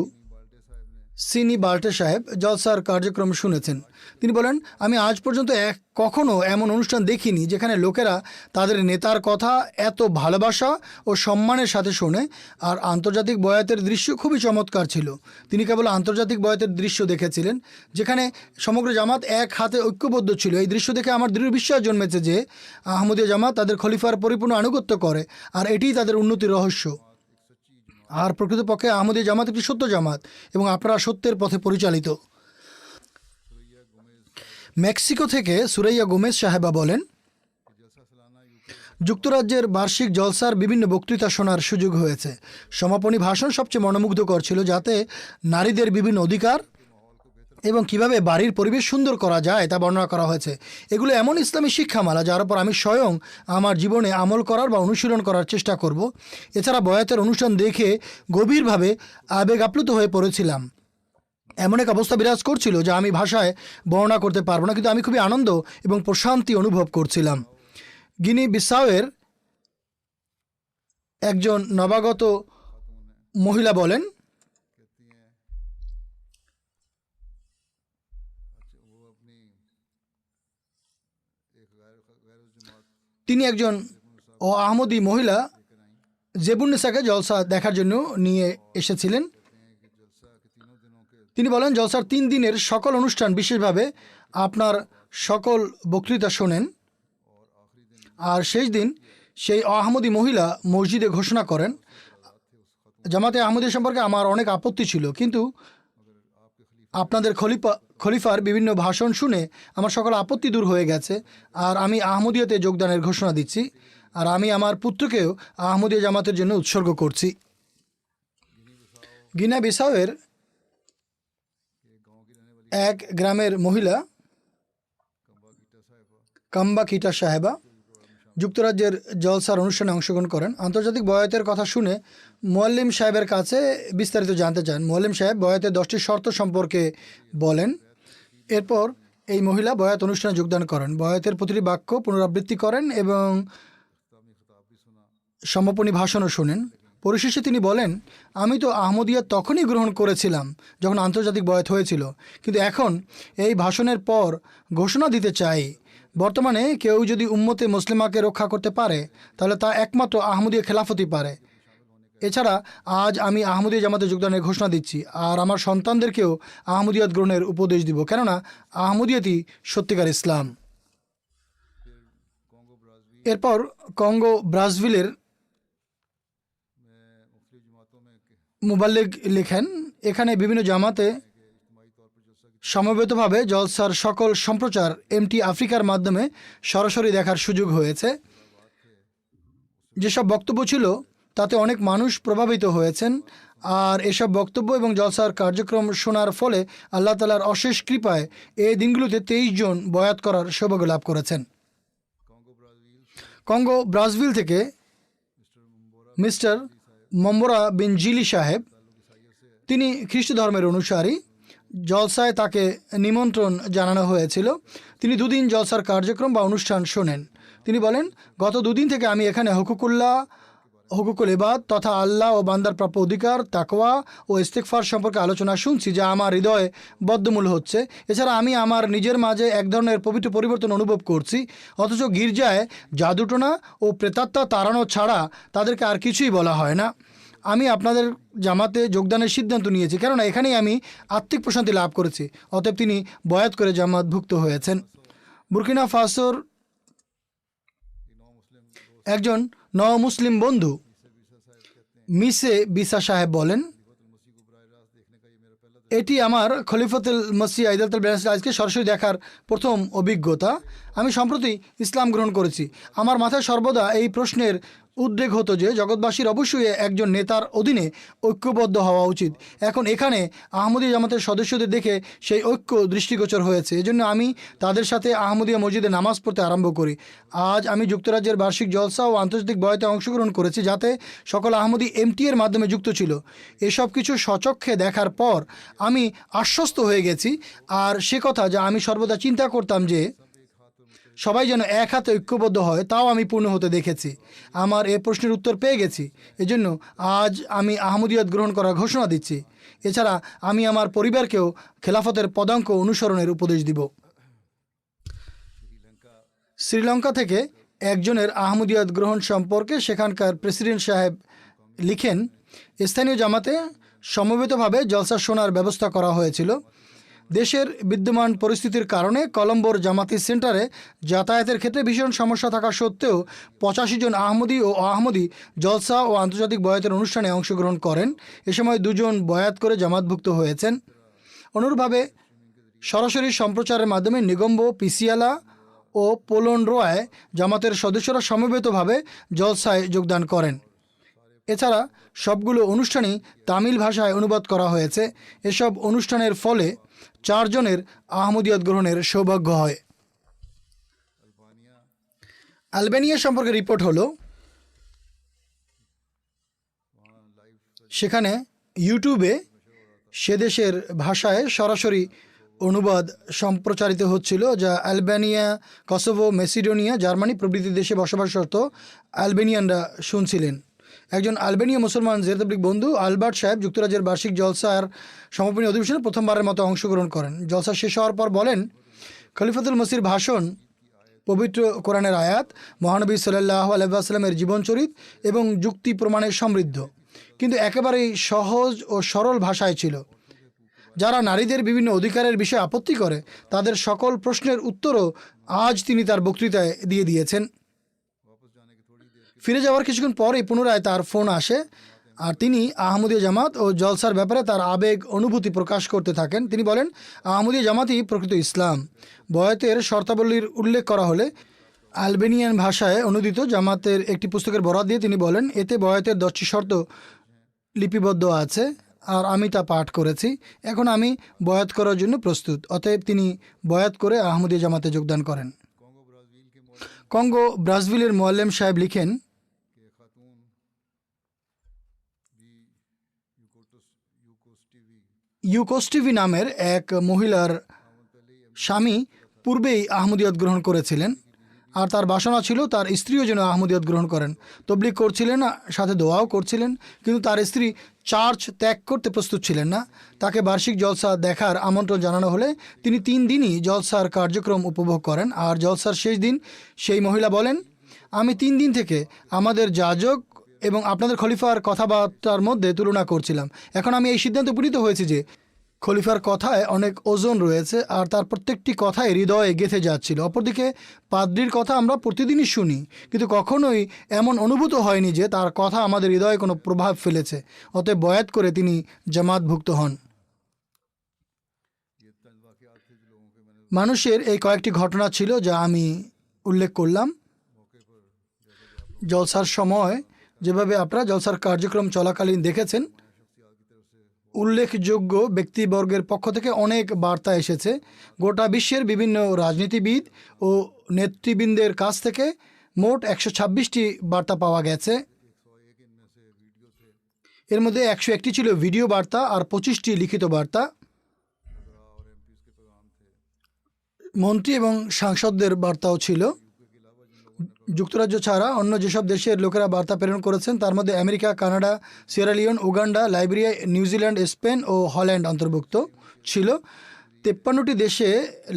সিনি বাল্টে সাহেব জলসার কার্যক্রম শুনেছেন। তিনি বলেন, আমি আজ পর্যন্ত কখনো এমন অনুষ্ঠান দেখিনি যেখানে লোকেরা তাদের নেতার কথা এত ভালোবাসা ও সম্মানের সাথে শোনে। আর আন্তর্জাতিক বয়াতের দৃশ্য খুবই চমৎকার ছিল। তিনি কেবল আন্তর্জাতিক বয়াতের দৃশ্য দেখেছিলেন যেখানে সমগ্র জামাত এক হাতে ঐক্যবদ্ধ ছিল। এই দৃশ্য দেখে আমার দৃঢ় বিশ্বাস জন্মেছে যে আহমদীয়া জামাত তাদের খলিফার পরিপূর্ণ আনুগত্য করে, আর এটিই তাদের উন্নতির রহস্য। আর প্রকৃতপক্ষে আহমদীয়া জামাত একটি সত্য জামাত এবং আপনারা সত্যের পথে পরিচালিত। মেক্সিকো থেকে সুরাইয়া গোমেজ সাহেবা বলেন, যুক্তরাজ্যের বার্ষিক জলসার বিভিন্ন বক্তৃতা শোনার সুযোগ হয়েছে। সমাপনী ভাষণ সবচেয়ে মনোমুগ্ধকর ছিল, যাতে নারীদের বিভিন্ন অধিকার এবং কিভাবে বাড়ির পরিবেশ সুন্দর করা যায় তা বর্ণনা করা হয়েছে। এগুলো এমন ইসলামী শিক্ষামালা যার উপর আমি স্বয়ং আমার জীবনে আমল করার বা অনুশীলন করার চেষ্টা করব। এছাড়া বয়াতের অনুষ্ঠান দেখে গভীরভাবে আবেগ আপ্লুত হয়ে পড়েছিলাম। এমন এক অবস্থা বিরাজ করছিল যা আমি ভাষায় বর্ণনা করতে পারবো না, কিন্তু আমি খুবই আনন্দ এবং প্রশান্তি অনুভব করছিলাম। গিনি বিসাওয়ের একজন নবাগত মহিলা বলেন, তিনি একজন আহমদী মহিলা জেবুন্নেসাকে জলসা দেখার জন্য নিয়ে এসেছিলেন। তিনি বলেন, জলসার 3 দিনের সকল অনুষ্ঠান বিশেষভাবে আপনার সকল বক্তৃতা শোনেন, আর শেষ দিন সেই আহমদী মহিলা মসজিদে ঘোষণা করেন, জামাতে আহমদী সম্পর্কে আমার অনেক আপত্তি ছিল, কিন্তু আপনাদের খলিফার বিভিন্ন ভাষণ শুনে আমার সকল আপত্তি দূর হয়ে গেছে, আর আমি আহমদিয়াতে যোগদানের ঘোষণা দিচ্ছি, আর আমি আমার পুত্রকেও আহমদিয়া জামাতের জন্য উৎসর্গ করছি। গিনা বিসাওয়ের এক গ্রামের মহিলা কাম্বা কিটা সাহেবা যুক্তরাজ্যের জলসার অনুষ্ঠানে অংশগ্রহণ করেন। আন্তর্জাতিক বয়াতের কথা শুনে মোয়াল্লিম সাহেবের কাছে বিস্তারিত জানতে চান। মোয়াল্লিম সাহেব বয়াতের 10টি শর্ত সম্পর্কে বলেন। এরপর এই মহিলা বয়াত অনুষ্ঠানে যোগদান করেন, বয়াতের প্রতিটি বাক্য পুনরাবৃত্তি করেন এবং সমাপনী ভাষণও শোনেন। পরিশেষে তিনি বলেন, আমি তো আহমদিয়া তখনই গ্রহণ করেছিলাম যখন আন্তর্জাতিক বয়াত হয়েছিল, কিন্তু এখন এই ভাষণের পর ঘোষণা দিতে চাই, বর্তমানে কেউ যদি উম্মতে মুসলিমাকে রক্ষা করতে পারে তাহলে তা একমাত্র আহমদীয়া খেলাফতই পারে। এছাড়া আজ আমি আহমদীয়া জামাতে যোগদানের ঘোষণা দিচ্ছি, আর আমার সন্তানদেরকেও আহমদিয়াত গ্রহণের উপদেশ দিব, কেননা আহমদিয়াতই সত্যিকার ইসলাম। এরপর কঙ্গো ব্রাজভিলের মুবাল্লিগ লেখেন, এখানে বিভিন্ন জামাতে সমবেতভাবে জলসার সকল সম্প্রচার MT আফ্রিকার মাধ্যমে সরাসরি দেখার সুযোগ হয়েছে। যেসব বক্তব্য ছিল তাতে অনেক মানুষ প্রভাবিত হয়েছেন, আর এসব বক্তব্য এবং জলসার কার্যক্রম শোনার ফলে আল্লাহ তাআলার অশেষ কৃপায় এই দিনগুলোতে 23 জন বয়াত করার সৌভাগ্য লাভ করেছেন। কঙ্গো ব্রাজভিল থেকে মিস্টার মম্বোরা বিন জিলি সাহেব, তিনি খ্রিস্ট ধর্মের অনুসারী। জলসায় তাকে নিমন্ত্রণ জানানো হয়েছিল। তিনি 2 দিন জলসার কার্যক্রম বা অনুষ্ঠান শোনেন। তিনি বলেন, গত 2 দিন থেকে আমি এখানে হুকুকুল ইবাদ তথা আল্লাহ ও বান্দার প্রাপ্য অধিকার, তাকওয়া ও ইস্তেগফার সম্পর্কে আলোচনা শুনছি, যা আমার হৃদয়ে বদ্ধমূল হচ্ছে। এছাড়া আমি আমার নিজের মাঝে এক ধরনের পবিত্র পরিবর্তন অনুভব করছি। অথচ গির্জায় জাদুটোনা ও প্রেতাত্মা তাড়ানো ছাড়া তাদেরকে আর কিছুই বলা হয় না। আমি আপনাদের জামাতে যোগদানের সিদ্ধান্ত নিয়েছি, কেননা এখানেই আমি আত্মিক প্রশান্তি লাভ করেছি। অতএব তিনি বয়াত করে জামাতভুক্ত হয়েছেন। বুর্কিনা ফাসোর একজন মুসলিম বন্ধু মিসে বিসা সাহেব বলেন, এটি আমার খলিফাতুল মসিহ আইদাতুল আজকে সরাসরি দেখার প্রথম অভিজ্ঞতা। আমি সম্প্রতি ইসলাম গ্রহণ করেছি। আমার মাথায় সর্বদা এই প্রশ্নের উদ্বেগ হতো যে জগৎবাসীর অবশ্যই একজন নেতার অধীনে ঐক্যবদ্ধ হওয়া উচিত। এখন এখানে আহমদীয়া জামাতের সদস্যদের দেখে সেই ঐক্য দৃষ্টিগোচর হয়েছে। এজন্য আমি তাদের সাথে আহমদীয়া মসজিদে নামাজ পড়তে আরম্ভ করি। আজ আমি যুক্তরাজ্যের বার্ষিক জলসা ও আন্তর্জাতিক বয়াতে অংশগ্রহণ করেছি, যাতে সকল আহমদী MT এর মাধ্যমে যুক্ত ছিল। এসব কিছু স্বচক্ষে দেখার পর আমি আশ্বস্ত হয়ে গেছি, আর সে কথা যা আমি সর্বদা চিন্তা করতাম যে সবাই যেন এক হাতে ঐক্যবদ্ধ হয়, তাও আমি পূর্ণ হতে দেখেছি। আমার এ প্রশ্নের উত্তর পেয়ে গেছি। এজন্য আজ আমি আহমদিয়াত গ্রহণ করার ঘোষণা দিচ্ছি। এছাড়া আমি আমার পরিবারকেও খেলাফতের পদাঙ্ক অনুসরণের উপদেশ দিব। শ্রীলঙ্কা থেকে একজনের আহমদিয়াত গ্রহণ সম্পর্কে সেখানকার প্রেসিডেন্ট সাহেব লিখেন, স্থানীয় জামাতে সমবেতভাবে জলসা শোনার ব্যবস্থা করা হয়েছিল। দেশের বিদ্যমান পরিস্থিতির কারণে কলম্বোর জামাতি সেন্টারে যাতায়াতের ক্ষেত্রে ভীষণ সমস্যা থাকা সত্ত্বেও 85 জন আহমদি ও আহমদি জলসা ও আন্তর্জাতিক বয়াতের অনুষ্ঠানে অংশগ্রহণ করেন। এ সময় 2 জন বয়াত করে জামাতভুক্ত হয়েছেন। অনুরূপভাবে সরাসরি সম্প্রচারের মাধ্যমে নিগম্বো, পিসিয়ালা ও পোলন্ড্রোয়ায় জামাতের সদস্যরা সমবেতভাবে জলসায় যোগদান করেন। এছাড়া সবগুলো অনুষ্ঠানই তামিল ভাষায় অনুবাদ করা হয়েছে। এসব অনুষ্ঠানের ফলে 4 জনের আহমদিয়ত গ্রহণের সৌভাগ্য হয়। আলবেনিয়া সম্পর্কে রিপোর্ট হলো, সেখানে ইউটিউবে সে দেশের ভাষায় সরাসরি অনুবাদ সম্প্রচারিত হচ্ছিল, যা আলবেনিয়া, কসোভো, মেসিডোনিয়া, জার্মানি প্রভৃতি দেশে বসবাসরত আলবেনিয়ানরা শুনছিলেন। একজন আলবেনীয় মুসলমান জেরতাবলিগ বন্ধু আলবার্ট সাহেব যুক্তরাজ্যের বার্ষিক জলসার সমাপনী অধিবেশনে প্রথমবারের মতো অংশগ্রহণ করেন। জলসা শেষ হওয়ার পর বলেন, খলিফাতুল মসির ভাষণ পবিত্র কোরআনের আয়াত, মহানবী সাল্লাল্লাহু আলাইহি ওয়াসাল্লামের জীবনচরিত এবং যুক্তি প্রমাণে সমৃদ্ধ, কিন্তু একেবারেই সহজ ও সরল ভাষায় ছিল। যারা নারীদের বিভিন্ন অধিকারের বিষয়ে আপত্তি করে তাদের সকল প্রশ্নের উত্তরও আজ তিনি তার বক্তৃতায় দিয়ে দিয়েছেন। ফিরে যাওয়ার কিছুক্ষণ পরেই পুনরায় তার ফোন আসে আর তিনি আহমদীয় জামাত ও জলসার ব্যাপারে তার আবেগ অনুভূতি প্রকাশ করতে থাকেন। তিনি বলেন, আহমদীয় জামাতই প্রকৃত ইসলাম। বয়াতের শর্তাবলীর উল্লেখ করা হলে আলবেনিয়ান ভাষায় অনুদিত জামাতের একটি পুস্তকের বরাত দিয়ে তিনি বলেন, এতে বয়াতের 10টি শর্ত লিপিবদ্ধ আছে আর আমি তা পাঠ করেছি। এখন আমি বয়াত করার জন্য প্রস্তুত। অতএব তিনি বয়াত করে আহমদীয় জামাতে যোগদান করেন। কঙ্গো ব্রাজভিলের মোয়াল্লেম সাহেব লিখেন, ইউকোস্টিভি নামের এক মহিলার স্বামী পূর্বেই আহমদিয়ত গ্রহণ করেছিলেন আর তার বাসনা ছিল তার স্ত্রীও যেন আহমদিয়ত গ্রহণ করেন। তবলিগ করছিলেন, সাথে দোয়াও করছিলেন, কিন্তু তার স্ত্রী চার্চ ত্যাগ করতে প্রস্তুত ছিলেন না। তাকে বার্ষিক জলসা দেখার আমন্ত্রণ জানানো হলে তিনি 3 দিনই জলসার কার্যক্রম উপভোগ করেন। আর জলসার শেষ দিন সেই মহিলা বলেন, আমি 3 দিন থেকে আমাদের যাজক এবং আপনাদের খলিফার কথাবার্তার মধ্যে তুলনা করছিলাম। এখন আমি এই সিদ্ধান্তে উপনীত হয়েছি যে খলিফার কথায় অনেক ওজন রয়েছে আর তার প্রত্যেকটি কথাই হৃদয়ে গেঁথে যাচ্ছিল। অপরদিকে পাদ্রির কথা আমরা প্রতিদিনই শুনি, কিন্তু কখনোই এমন অনুভূত হয়নি যে তার কথা আমাদের হৃদয়ে কোনো প্রভাব ফেলেছে। অতএব বয়াত করে তিনি জামাতভুক্ত হন। মানুষের এই কয়েকটি ঘটনা ছিল যা আমি উল্লেখ করলাম। জলসার সময় যেভাবে আপনারা জলসার কার্যক্রম চলাকালীন দেখেছেন, উল্লেখযোগ্য ব্যক্তিবর্গের পক্ষ থেকে অনেক বার্তা এসেছে। গোটা বিশ্বের বিভিন্ন রাজনীতিবিদ ও নেতৃবৃন্দের কাছ থেকে মোট 126টি বার্তা পাওয়া গেছে। এর মধ্যে 101টি ছিল ভিডিও বার্তা আর 25টি লিখিত বার্তা। মন্ত্রী এবং সাংসদদের বার্তাও ছিল। যুক্তরাজ্য ছাড়া অন্য যেসব দেশের লোকেরা বার্তা প্রেরণ করেছেন তার মধ্যে America, Canada, Sierra Uganda, Liberia, New Zealand, Spain ও হল্যান্ড অন্তর্ভুক্ত ছিল। 53টি দেশে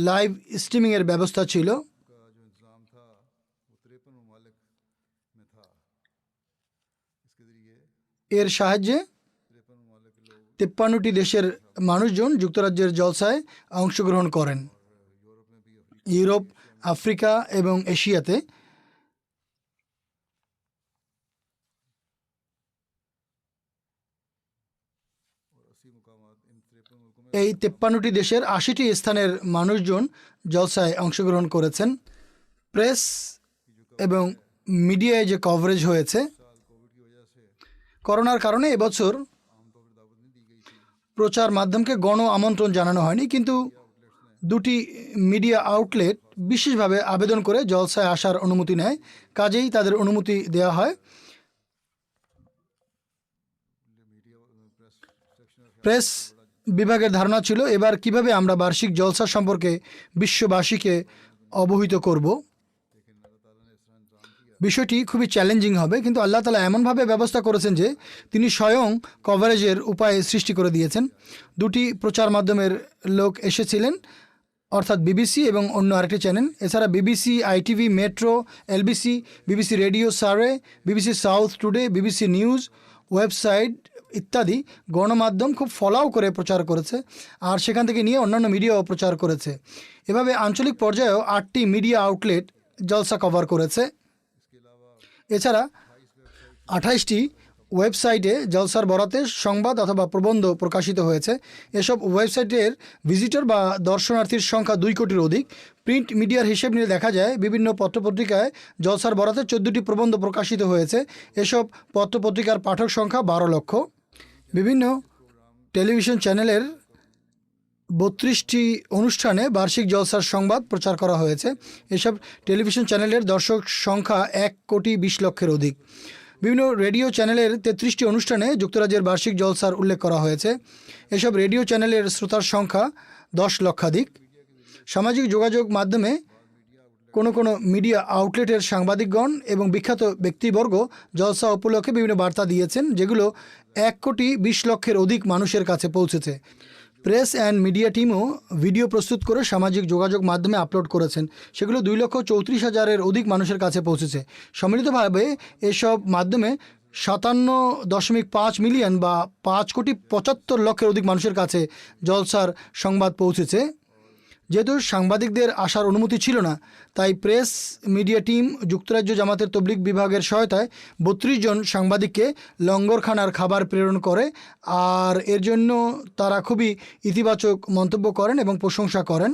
লাইভ স্ট্রিমিংয়ের ব্যবস্থা ছিল। এর সাহায্যে 53টি দেশের মানুষজন যুক্তরাজ্যের জলসায় অংশগ্রহণ করেন। ইউরোপ, আফ্রিকা এবং এশিয়াতে। এই 53টি দেশের 80টি স্থানের মানুষজন জলসায় অংশগ্রহণ করেছেন। প্রেস এবং মিডিয়ায় যে কভারেজ হয়েছে, করোনার কারণে এবছর প্রচার মাধ্যমকে গণ আমন্ত্রণ জানানো হয়নি, কিন্তু 2টি মিডিয়া আউটলেট বিশেষভাবে আবেদন করে জলসায় আসার অনুমতি নেয়, কাজেই তাদের অনুমতি দেওয়া হয়। প্রেস বিভাগের ধারণা ছিল এবার কিভাবে আমরা বার্ষিক জলসা সম্পর্কে বিশ্ববাসীকে অবহিত করব। বিষয়টি খুবই চ্যালেঞ্জিং হবে, কিন্তু আল্লাহ তাআলা এমনভাবে ব্যবস্থা করেছেন যে তিনি স্বয়ং কভারেজের উপায় সৃষ্টি করে দিয়েছেন। দুটি প্রচার মাধ্যমের লোক এসেছিলেন, অর্থাৎ বিবিসি এবং অন্য আরেকটি চ্যানেল। এছাড়া BBC, ITV, Metro, LBC, BBC Radio Surrey, BBC South Today, BBC News, website ইত্যাদি গণমাধ্যম খুব ফলাও করে প্রচার করেছে, আর সেখান থেকে নিয়ে অন্যান্য মিডিয়াও প্রচার করেছে। এভাবে আঞ্চলিক পর্যায়েও 8টি মিডিয়া আউটলেট জলসা কভার করেছে। এছাড়া 28টি ওয়েবসাইটে জলসার বরাতে সংবাদ অথবা প্রবন্ধ প্রকাশিত হয়েছে। এসব ওয়েবসাইটের ভিজিটর বা দর্শনার্থীর সংখ্যা 2 কোটির অধিক। প্রিন্ট মিডিয়ার হিসেব নিয়ে দেখা যায় বিভিন্ন পত্রপত্রিকায় জলসার বরাতে 14টি প্রবন্ধ প্রকাশিত হয়েছে। এসব পত্রপত্রিকার পাঠক সংখ্যা 12 লক্ষ। বিভিন্ন টেলিভিশন চ্যানেলের 32টি অনুষ্ঠানে বার্ষিক জলসার সংবাদ প্রচার করা হয়েছে। এসব টেলিভিশন চ্যানেলের দর্শক সংখ্যা 1,20,00,000-এর অধিক। বিভিন্ন রেডিও চ্যানেলের 33টি অনুষ্ঠানে যুক্তরাজ্যের বার্ষিক জলসার উল্লেখ করা হয়েছে। এসব রেডিও চ্যানেলের শ্রোতার সংখ্যা 10 লক্ষাধিক। সামাজিক যোগাযোগ মাধ্যমে কোনো মিডিয়া আউটলেটের সাংবাদিকগণ এবং বিখ্যাত ব্যক্তিবর্গ জলসা উপলক্ষে বিভিন্ন বার্তা দিয়েছেন, যেগুলো 1,20,00,000-এর অধিক মানুষের কাছে পৌঁছেছে। প্রেস অ্যান্ড মিডিয়া টিমও ভিডিও প্রস্তুত করে সামাজিক যোগাযোগ মাধ্যমে আপলোড করেছেন, সেগুলো 2,34,000-এর অধিক মানুষের কাছে পৌঁছেছে। সম্মিলিতভাবে এসব মাধ্যমে 57.5 মিলিয়ন বা 5,75,00,000-এর অধিক মানুষের কাছে জলসার সংবাদ পৌঁছেছে। যেহেতু সাংবাদিকদের আসার অনুমতি ছিল না, তাই প্রেস মিডিয়া টিম যুক্তরাজ্য জামাতের তবলিগ বিভাগের সহায়তায় 32 জন সাংবাদিককে লঙ্গরখানার খাবার প্রেরণ করে, আর এর জন্য তারা খুবই ইতিবাচক মন্তব্য করেন এবং প্রশংসা করেন।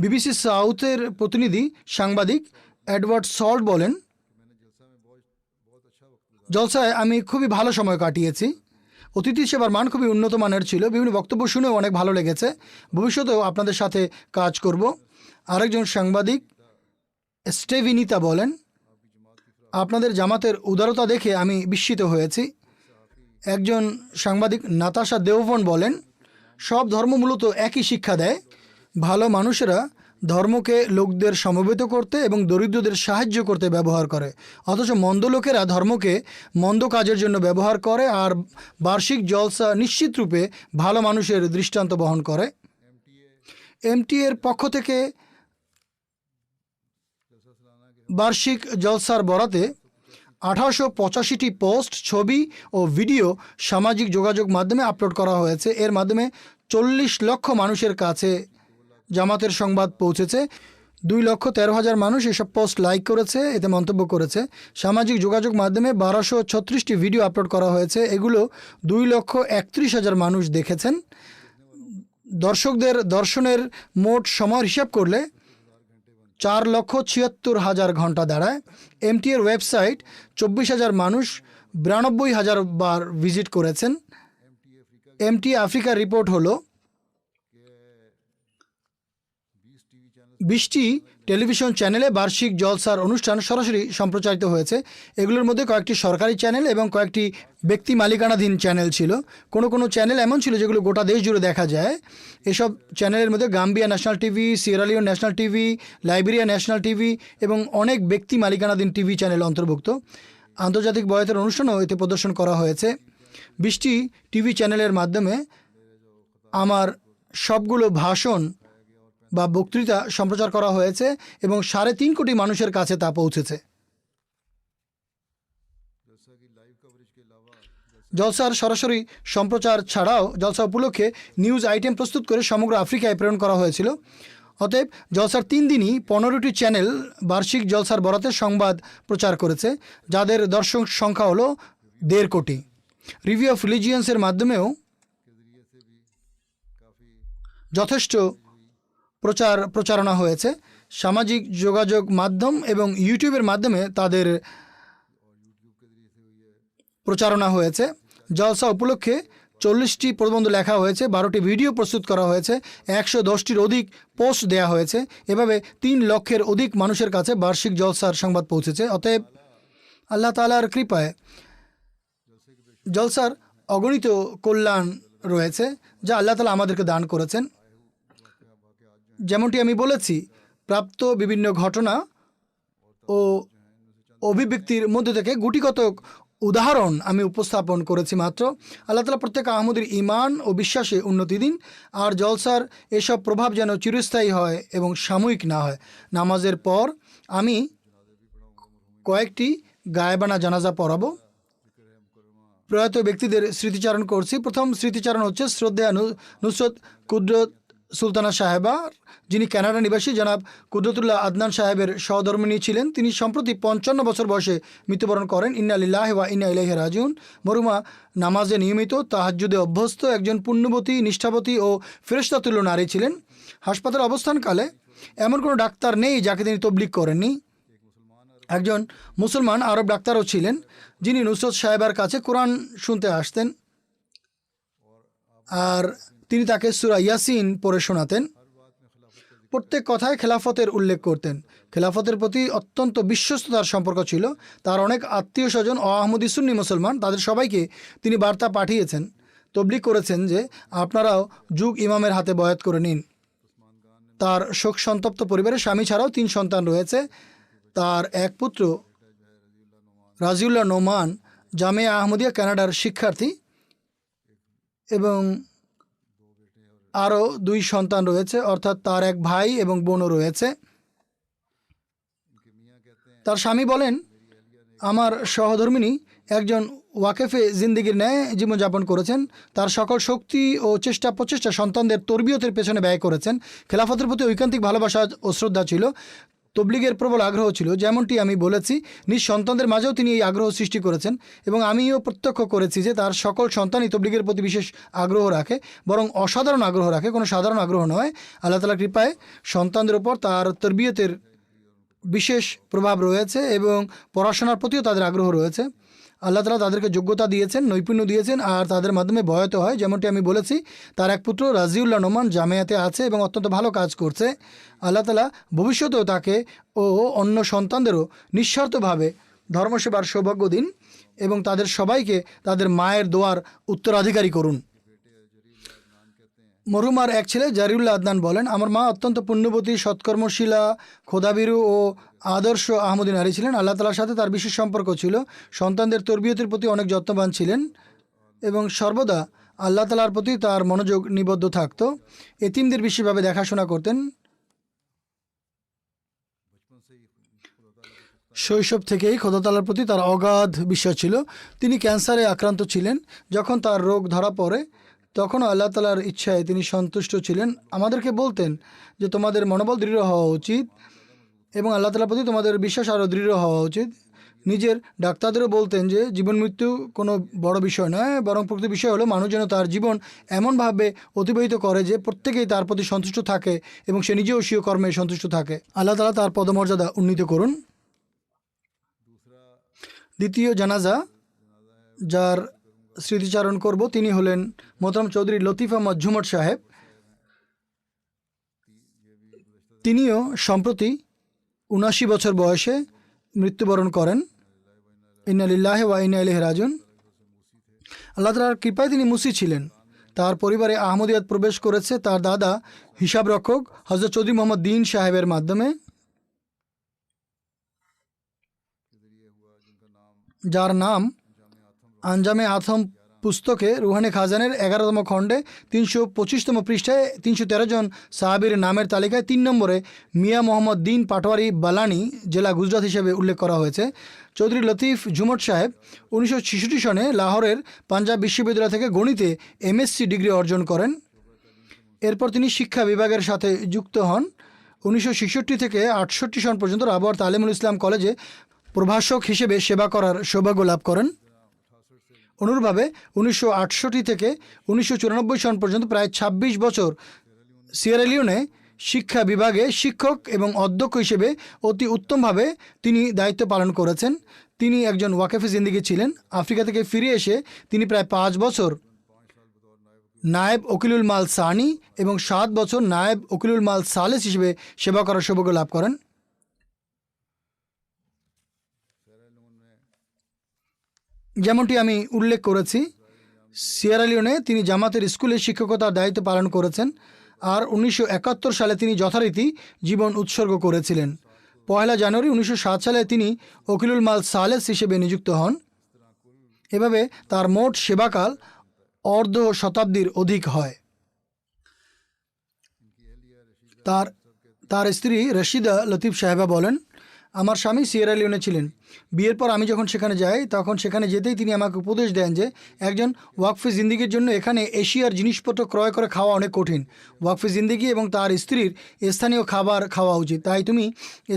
বিবিসি সাউথের প্রতিনিধি সাংবাদিক এডওয়ার্ড সল্ট বলেন, জলসায় আমি খুবই ভালো সময় কাটিয়েছি। অতিথি সেবার মান খুবই উন্নত মানের ছিল। বিভিন্ন বক্তব্য শুনেও অনেক ভালো লেগেছে। ভবিষ্যতেও আপনাদের সাথে কাজ করব। আরেকজন সাংবাদিক স্টেভিনিতা বলেন, আপনাদের জামাতের উদারতা দেখে আমি বিস্মিত হয়েছি। একজন সাংবাদিক নাতাশা দেওভন বলেন, সব ধর্ম মূলত একই শিক্ষা দেয়। ভালো মানুষেরা ধর্মকে লোকদের সমবেত করতে এবং দরিদ্রদের সাহায্য করতে ব্যবহার করে, অথচ মন্দ লোকেরা ধর্মকে মন্দ কাজের জন্য ব্যবহার করে। আর বার্ষিক জলসা নিশ্চিত রূপে ভালো মানুষের দৃষ্টান্ত বহন করে। এমটি এর পক্ষ থেকে বার্ষিক জলসার বরাতে 1885টি পোস্ট, ছবি ও ভিডিও সামাজিক যোগাযোগ মাধ্যমে আপলোড করা হয়েছে। এর মাধ্যমে 40 লক্ষ মানুষের কাছে জামাতের সংবাদ পৌঁছেছে। 2,13,000 মানুষ এসব পোস্ট লাইক করেছে, এতে মন্তব্য করেছে। সামাজিক যোগাযোগ মাধ্যমে 1236টি ভিডিও আপলোড করা হয়েছে। এগুলো 2,31,000 মানুষ দেখেছেন। দর্শকদের দর্শনের মোট সময়ের হিসাব করলে 4,76,000 ঘন্টা দাঁড়ায়। এমটি এর ওয়েবসাইট 24,000 মানুষ 92,000 বার ভিজিট করেছেন। এমটি আফ্রিকার রিপোর্ট হলো 20টি টেলিভিশন চ্যানেলে বার্ষিক জলসার অনুষ্ঠান সরাসরি সম্প্রচারিত হয়েছে। এগুলোর মধ্যে কয়েকটি সরকারি চ্যানেল এবং কয়েকটি ব্যক্তি মালিকানাধীন চ্যানেল ছিল। কোনো চ্যানেল এমন ছিল যেগুলো গোটা দেশ জুড়ে দেখা যায়। এসব চ্যানেলের মধ্যে Gambia national TV, Sierra Leone national TV, Liberia national TV এবং অনেক ব্যক্তি মালিকানাধীন টিভি চ্যানেল অন্তর্ভুক্ত। আন্তর্জাতিক বয়াতের অনুষ্ঠানও এতে প্রদর্শন করা হয়েছে। 20টি টিভি চ্যানেলের মাধ্যমে আমার সবগুলো ভাষণ বা বক্তৃতা সম্প্রচার করা হয়েছে এবং 3.5 কোটি মানুষের কাছে তা পৌঁছেছে। জলসার সরাসরি সম্প্রচার ছাড়াও জলসা উপলক্ষে নিউজ আইটেম প্রস্তুত করে সমগ্র আফ্রিকায় প্রেরণ করা হয়েছিল। অতএব জলসার 3 দিনই 15টি চ্যানেল বার্ষিক জলসার বরাতে সংবাদ প্রচার করেছে, যাদের দর্শক সংখ্যা হলো 1.5 কোটি। রিভিউ অফ রিলিজিয়ান্সের মাধ্যমেও যথেষ্ট প্রচারণা হয়েছে। সামাজিক যোগাযোগ মাধ্যম এবং ইউটিউবের মাধ্যমে তাদের প্রচারণা হয়েছে। জলসা উপলক্ষে 40টি প্রবন্ধ লেখা হয়েছে, 12টি ভিডিও প্রস্তুত করা হয়েছে, 110টির অধিক পোস্ট দেয়া হয়েছে। এভাবে 3 লক্ষের অধিক মানুষের কাছে বার্ষিক জলসার সংবাদ পৌঁছেছে। অতএব আল্লাহ তাআলার কৃপায় জলসার অগণিত কল্যাণ রয়েছে, যা আল্লাহ তাআলা আমাদেরকে দান করেছেন। যেমনটি আমি বলেছি, প্রাপ্ত বিভিন্ন ঘটনা ও অভিব্যক্তির মধ্যে থেকে গুটিগত উদাহরণ আমি উপস্থাপন করেছি মাত্র। আল্লাহ তাআলা প্রত্যেক আহমদীর ঈমান ও বিশ্বাসে উন্নতি দিন, আর জলসার এসব প্রভাব যেন চিরস্থায়ী হয় এবং সাময়িক না হয়। নামাজের পর আমি কয়েকটি গায়েবানা জানাজা পড়াবো। প্রয়াত ব্যক্তিদের স্মৃতিচারণ করছি। প্রথম স্মৃতিচারণ হচ্ছে শ্রদ্ধেয়া নুসরত কুদরত সুলতানা সাহেবা, যিনি কানাডা নিবাসী। জনাব কুদরতুল্লাহ আদনান সাহেবের সহধর্মিণী ছিলেন। তিনি সম্প্রতি 55 বছর বয়সে মৃত্যুবরণ করেন। ইন্না লিল্লাহি ওয়া ইন্না ইলাইহি রাজিউন। মরহুমা নামাজে নিয়মিত, তাহাজ্জুদে অভ্যস্ত, একজন পুণ্যবতী, নিষ্ঠাবতী ও ফেরেশতাতুল্য নারী ছিলেন। হাসপাতালে অবস্থানকালে এমন কোনো ডাক্তার নেই যাকে তিনি তবলিগ করেননি। একজন মুসলমান আরব ডাক্তারও ছিলেন, যিনি নুসরত সাহেবার কাছে কোরআন শুনতে আসতেন, আর তিনি তাকে সূরা ইয়াসিন পড়ে শোনাতেন। প্রত্যেক কথায় খেলাফতের উল্লেখ করতেন। খেলাফতের প্রতি অত্যন্ত বিশ্বস্ততার সম্পর্ক ছিল। তার অনেক আত্মীয় স্বজন ও আহমদি সুন্নি মুসলমান, তাদের সবাইকে তিনি বার্তা পাঠিয়েছেন, তবলিগ করেছেন যে আপনারাও যুগ ইমামের হাতে বয়াত করে নিন। তার শোক সন্তপ্ত পরিবারে স্বামী ছাড়াও 3 সন্তান রয়েছে। তার এক পুত্র রাজিউল্লাহ নোমান জামিয়া আহমদিয়া কানাডার শিক্ষার্থী, এবং আরও 2 সন্তান রয়েছে, অর্থাৎ তার এক ভাই এবং বোনও রয়েছে। তার স্বামী বলেন, আমার সহধর্মিণী একজন ওয়াকেফে জিন্দিগির ন্যায় জীবনযাপন করেছেন। তার সকল শক্তি ও প্রচেষ্টা সন্তানদের তরবিয়তের পেছনে ব্যয় করেছেন। খেলাফতের প্রতি ঐকান্তিক ভালোবাসা ও শ্রদ্ধা ছিল। তবলিগের প্রবল আগ্রহ ছিল। যেমনটি আমি বলেছি, নিজ সন্তানদের মাঝেও তিনি এই আগ্রহ সৃষ্টি করেছেন, এবং আমিও প্রত্যক্ষ করেছি যে তার সকল সন্তানই তবলিগের প্রতি বিশেষ আগ্রহ রাখে, বরং অসাধারণ আগ্রহ রাখে, কোনো সাধারণ আগ্রহ নয়। আল্লাহ তাআলার কৃপায় সন্তানদের উপর তার তরবিয়তের বিশেষ প্রভাব রয়েছে এবং পড়াশোনার প্রতিও তাদের আগ্রহ রয়েছে। আল্লাহ তাআলা তাদেরকে যোগ্যতা দিয়েছেন, নৈপুণ্য দিয়েছেন, আর তাদের মাধ্যমে বয়াত হয়। যেমনটি আমি বলেছি, তার এক পুত্র রাজিউল্লাহ নোমান জামিয়াতে আছে এবং অত্যন্ত ভালো কাজ করছে। আল্লাহ তাআলা ভবিষ্যতেও তাকে ও অন্য সন্তানদেরও নিঃস্বার্থভাবে ধর্মসেবার সৌভাগ্য দিন এবং তাদের সবাইকে তাদের মায়ের দোয়ার উত্তরাধিকারী করুন। মরহুমার এক ছেলে জারিউল্লাহ আদনান বলেন, আমার মা অত্যন্ত পুণ্যবতী, সৎকর্মশীলা, খোদাবিরু ও আদর্শ আহমদী নারী ছিলেন। আল্লাহ তাআলার সাথে তার বিশেষ সম্পর্ক ছিল। সন্তানদের তরবিয়তের প্রতি অনেক যত্নবান ছিলেন এবং সর্বদা আল্লাহ তাআলার প্রতি তার মনোযোগ নিবদ্ধ থাকত। এতিমদের বিশেষভাবে দেখাশোনা করতেন। শৈশব থেকেই খোদা তাআলার প্রতি তার অগাধ বিশ্বাস ছিল। তিনি ক্যান্সারে আক্রান্ত ছিলেন। যখন তার রোগ ধরা পড়ে, তখনও আল্লাহ তাআলার ইচ্ছায় তিনি সন্তুষ্ট ছিলেন। আমাদেরকে বলতেন যে তোমাদের মনোবল দৃঢ় হওয়া উচিত এবং আল্লাহ তাআলার প্রতি তোমাদের বিশ্বাস আরও দৃঢ় হওয়া উচিত। নিজের ডাক্তারদেরও বলতেন যে জীবন মৃত্যু কোনো বড় বিষয় নয়, বরং প্রকৃত বিষয় হলো মানুষ যেন তার জীবন এমনভাবে অতিবাহিত করে যে প্রত্যেকেই তার প্রতি সন্তুষ্ট থাকে এবং সে নিজেও স্বীয় কর্মে সন্তুষ্ট থাকে। আল্লাহ তাআলা তার পদমর্যাদা উন্নীত করুন। দ্বিতীয় জানাজা যার স্মৃতিচারণ করব তিনি হলেন মোহতারাম চৌধুরী লতিফ আহমদ ঝুমট সাহেব। তিনিও সম্প্রতি 79 বছর বয়সে মৃত্যুবরণ করেন। ইন্না লিল্লাহি ওয়া ইন্না ইলাইহি রাজিউন। আল্লাহ তাআলার কৃপায় তিনি মুসি ছিলেন। তার পরিবারে আহমদিয়াত প্রবেশ করেছে তার দাদা হিসাব রক্ষক হযরত চৌধুরী মোহাম্মদ দ্বীন সাহেবের মাধ্যমে, যার নাম আঞ্জামে আথম পুস্তকে রুহানে খাজানের 11তম খণ্ডে 325তম পৃষ্ঠায় 313 জন সাহাবীর নামের তালিকায় 3 নম্বরে মিয়া মোহাম্মদ দ্বীন পাটোয়ারি বালানি, জেলা গুজরাট হিসেবে উল্লেখ করা হয়েছে। চৌধুরী লতিফ ঝুমট সাহেব 1966 সনে লাহোরের পাঞ্জাব বিশ্ববিদ্যালয় থেকে গণিতে এমএসসি ডিগ্রি অর্জন করেন। এরপর তিনি শিক্ষা বিভাগের সাথে যুক্ত হন। 1966 থেকে 68 সন পর্যন্ত রাবওয়ার তালিমুল ইসলাম কলেজে প্রভাষক হিসেবে সেবা করার সৌভাগ্য লাভ করেন। অনুরূপভাবে 1968 থেকে 1994 সন পর্যন্ত প্রায় 26 বছর সিয়েরা লিওনে শিক্ষা বিভাগে শিক্ষক এবং অধ্যক্ষ হিসেবে অতি উত্তমভাবে তিনি দায়িত্ব পালন করেছেন। তিনি একজন ওয়াকেফে জিন্দিগি ছিলেন। আফ্রিকা থেকে ফিরে এসে তিনি প্রায় 5 বছর নায়েব ওকিলুল মাল সানি এবং 7 বছর নায়েব ওকিলুল মাল সালেস হিসেবে সেবা করার সৌভাগ্য লাভ করেন। যেমনটি আমি উল্লেখ করেছি, সিয়েরা লিওনে তিনি জামাতের স্কুলে শিক্ষকতার দায়িত্ব পালন করেছেন, আর 1971 সালে তিনি যথারীতি জীবন উৎসর্গ করেছিলেন। 1 জানুয়ারি 1907 সালে তিনি ওকিলুল মাল সালেস হিসেবে নিযুক্ত হন। এভাবে তার মোট সেবাকাল অর্ধ শতাব্দীর অধিক হয়। তার স্ত্রী রশিদা লতিফ সাহেবা বলেন, আমার স্বামী সিয়েরা লিওনে ছিলেন। বিয়ের পর আমি যখন সেখানে যাই তখন সেখানে যেতেই তিনি আমাকে উপদেশ দেন যে একজন ওয়াকফে জিন্দিগির জন্য এখানে এশিয়ার জিনিসপত্র ক্রয় করে খাওয়া অনেক কঠিন। ওয়াকফে জিন্দিগি এবং তার স্ত্রীর স্থানীয় খাবার খাওয়া উচিত। তাই তুমি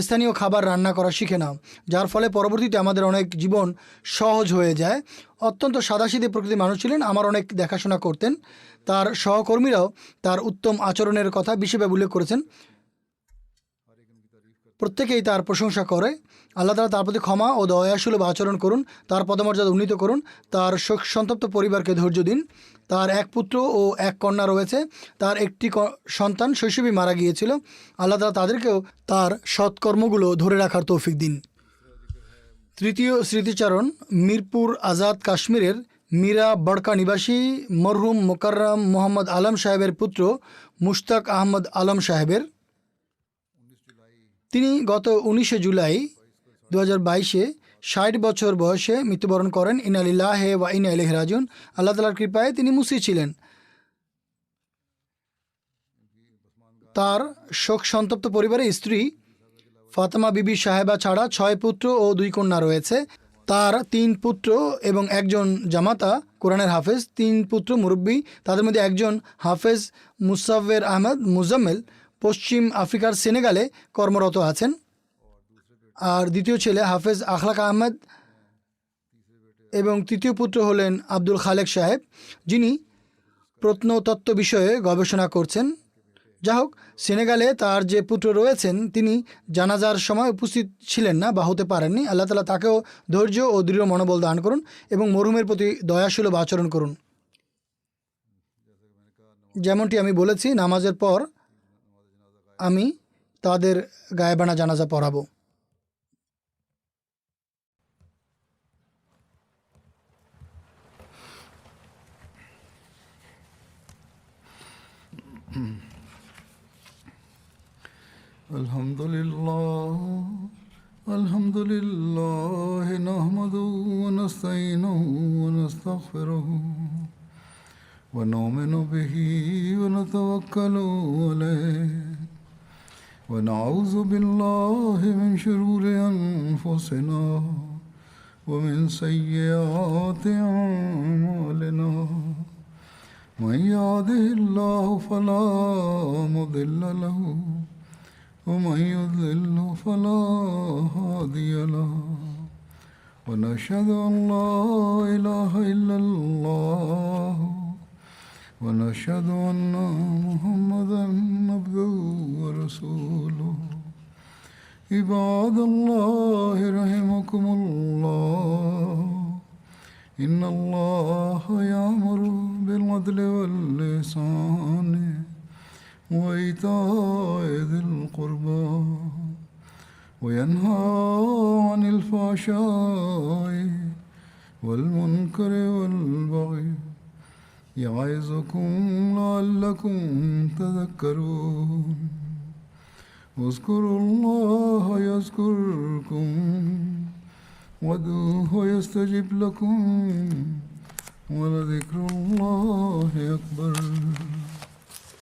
স্থানীয় খাবার রান্না করা শিখে নাও, যার ফলে পরবর্তীতে আমাদের অনেক জীবন সহজ হয়ে যায়। অত্যন্ত সাদাসিধে প্রকৃতির মানুষ ছিলেন, আমার অনেক দেখাশোনা করতেন। তার সহকর্মীরাও তার উত্তম আচরণের কথা বিশেষভাবে উল্লেখ করেছেন। প্রত্যেকেই তার প্রশংসা করে। আল্লাহ তাআলা তার প্রতি ক্ষমা ও দয়াসুলভ আচরণ করুন, তার পদমর্যাদা উন্নীত করুন, তার শোক সন্তপ্ত পরিবারকে ধৈর্য দিন। তার এক পুত্র ও এক কন্যা রয়েছে। তার একটি সন্তান শৈশবেই মারা গিয়েছিল। আল্লাহ তাআলা তাদেরকেও তার সৎকর্মগুলো ধরে রাখার তৌফিক দিন। তৃতীয় স্মৃতিচারণ মিরপুর আজাদ কাশ্মীরের মীরা বড়কা নিবাসী মরহুম মোকাররম মোহাম্মদ আলম সাহেবের পুত্র মুশতাক আহমদ আলম সাহেবের। তিনি গত 19 জুলাই 2022-এ 60 বছর বয়সে মৃত্যুবরণ করেন। ইন্না লিল্লাহি ওয়া ইন্না ইলাইহি রাজিউন। আল্লাহ তাআলার কৃপায় তিনি মুসি ছিলেন। তার শোক সন্তপ্ত পরিবারে স্ত্রী ফাতেমা বিবি সাহেবা ছাড়া 6 পুত্র ও 2 কন্যা রয়েছে। তার 3 পুত্র এবং একজন জামাতা কোরআনের হাফেজ, 3 পুত্র মুরব্বী। তাদের মধ্যে একজন হাফেজ মুসাফের আহমদ মুজাম্মেল পশ্চিম আফ্রিকার সেনেগালে কর্মরত আছেন, আর দ্বিতীয় ছেলে হাফেজ আখলাক আহমেদ এবং তৃতীয় পুত্র হলেন আব্দুল খালেক সাহেব, যিনি প্রত্নতত্ত্ব বিষয়ে গবেষণা করছেন। যা হোক, সেনেগালে তার যে পুত্র রয়েছেন তিনি জানাজার সময় উপস্থিত ছিলেন না বা হতে পারেননি। আল্লাহ তাআলা তাকেও ধৈর্য ও দৃঢ় মনোবল দান করুন এবং মরহুমের প্রতি দয়াসুলভ আচরণ করুন। যেমনটি আমি বলেছি, নামাজের পর আমি তাদের গায়েবানা জানাজা পড়াবো। আলহামদুলিল্লাহ নাহমাদুহু ওয়া নাস্তাঈনুহু ওয়া নাস্তাগফিরুহু ওয়া নু'মিনু বিহি ওয়া নাতাওয়াক্কালু আলাইহি ওয়া নাউযু বিল্লাহি মিন শুরুরি আনফুসিনা ওয়া মিন সাইয়্যাতি আ'মালিনা মান ইয়াহদিহিল্লাহু ফালা মুদিল্লা লাহু ومن يضلل فلا هادي له ونشهد أن لا إله إلا الله ونشهد أن محمدا عبده ورسوله عباد الله رحمكم الله إن الله يأمر بالعدل والإحسان وإيتاء ذي القربى وينهى عن الفحشاء والمنكر والبغي يعظكم لعلكم تذكرون اذكروا الله يذكركم وادعوه يستجب لكم ولذكر الله أكبر.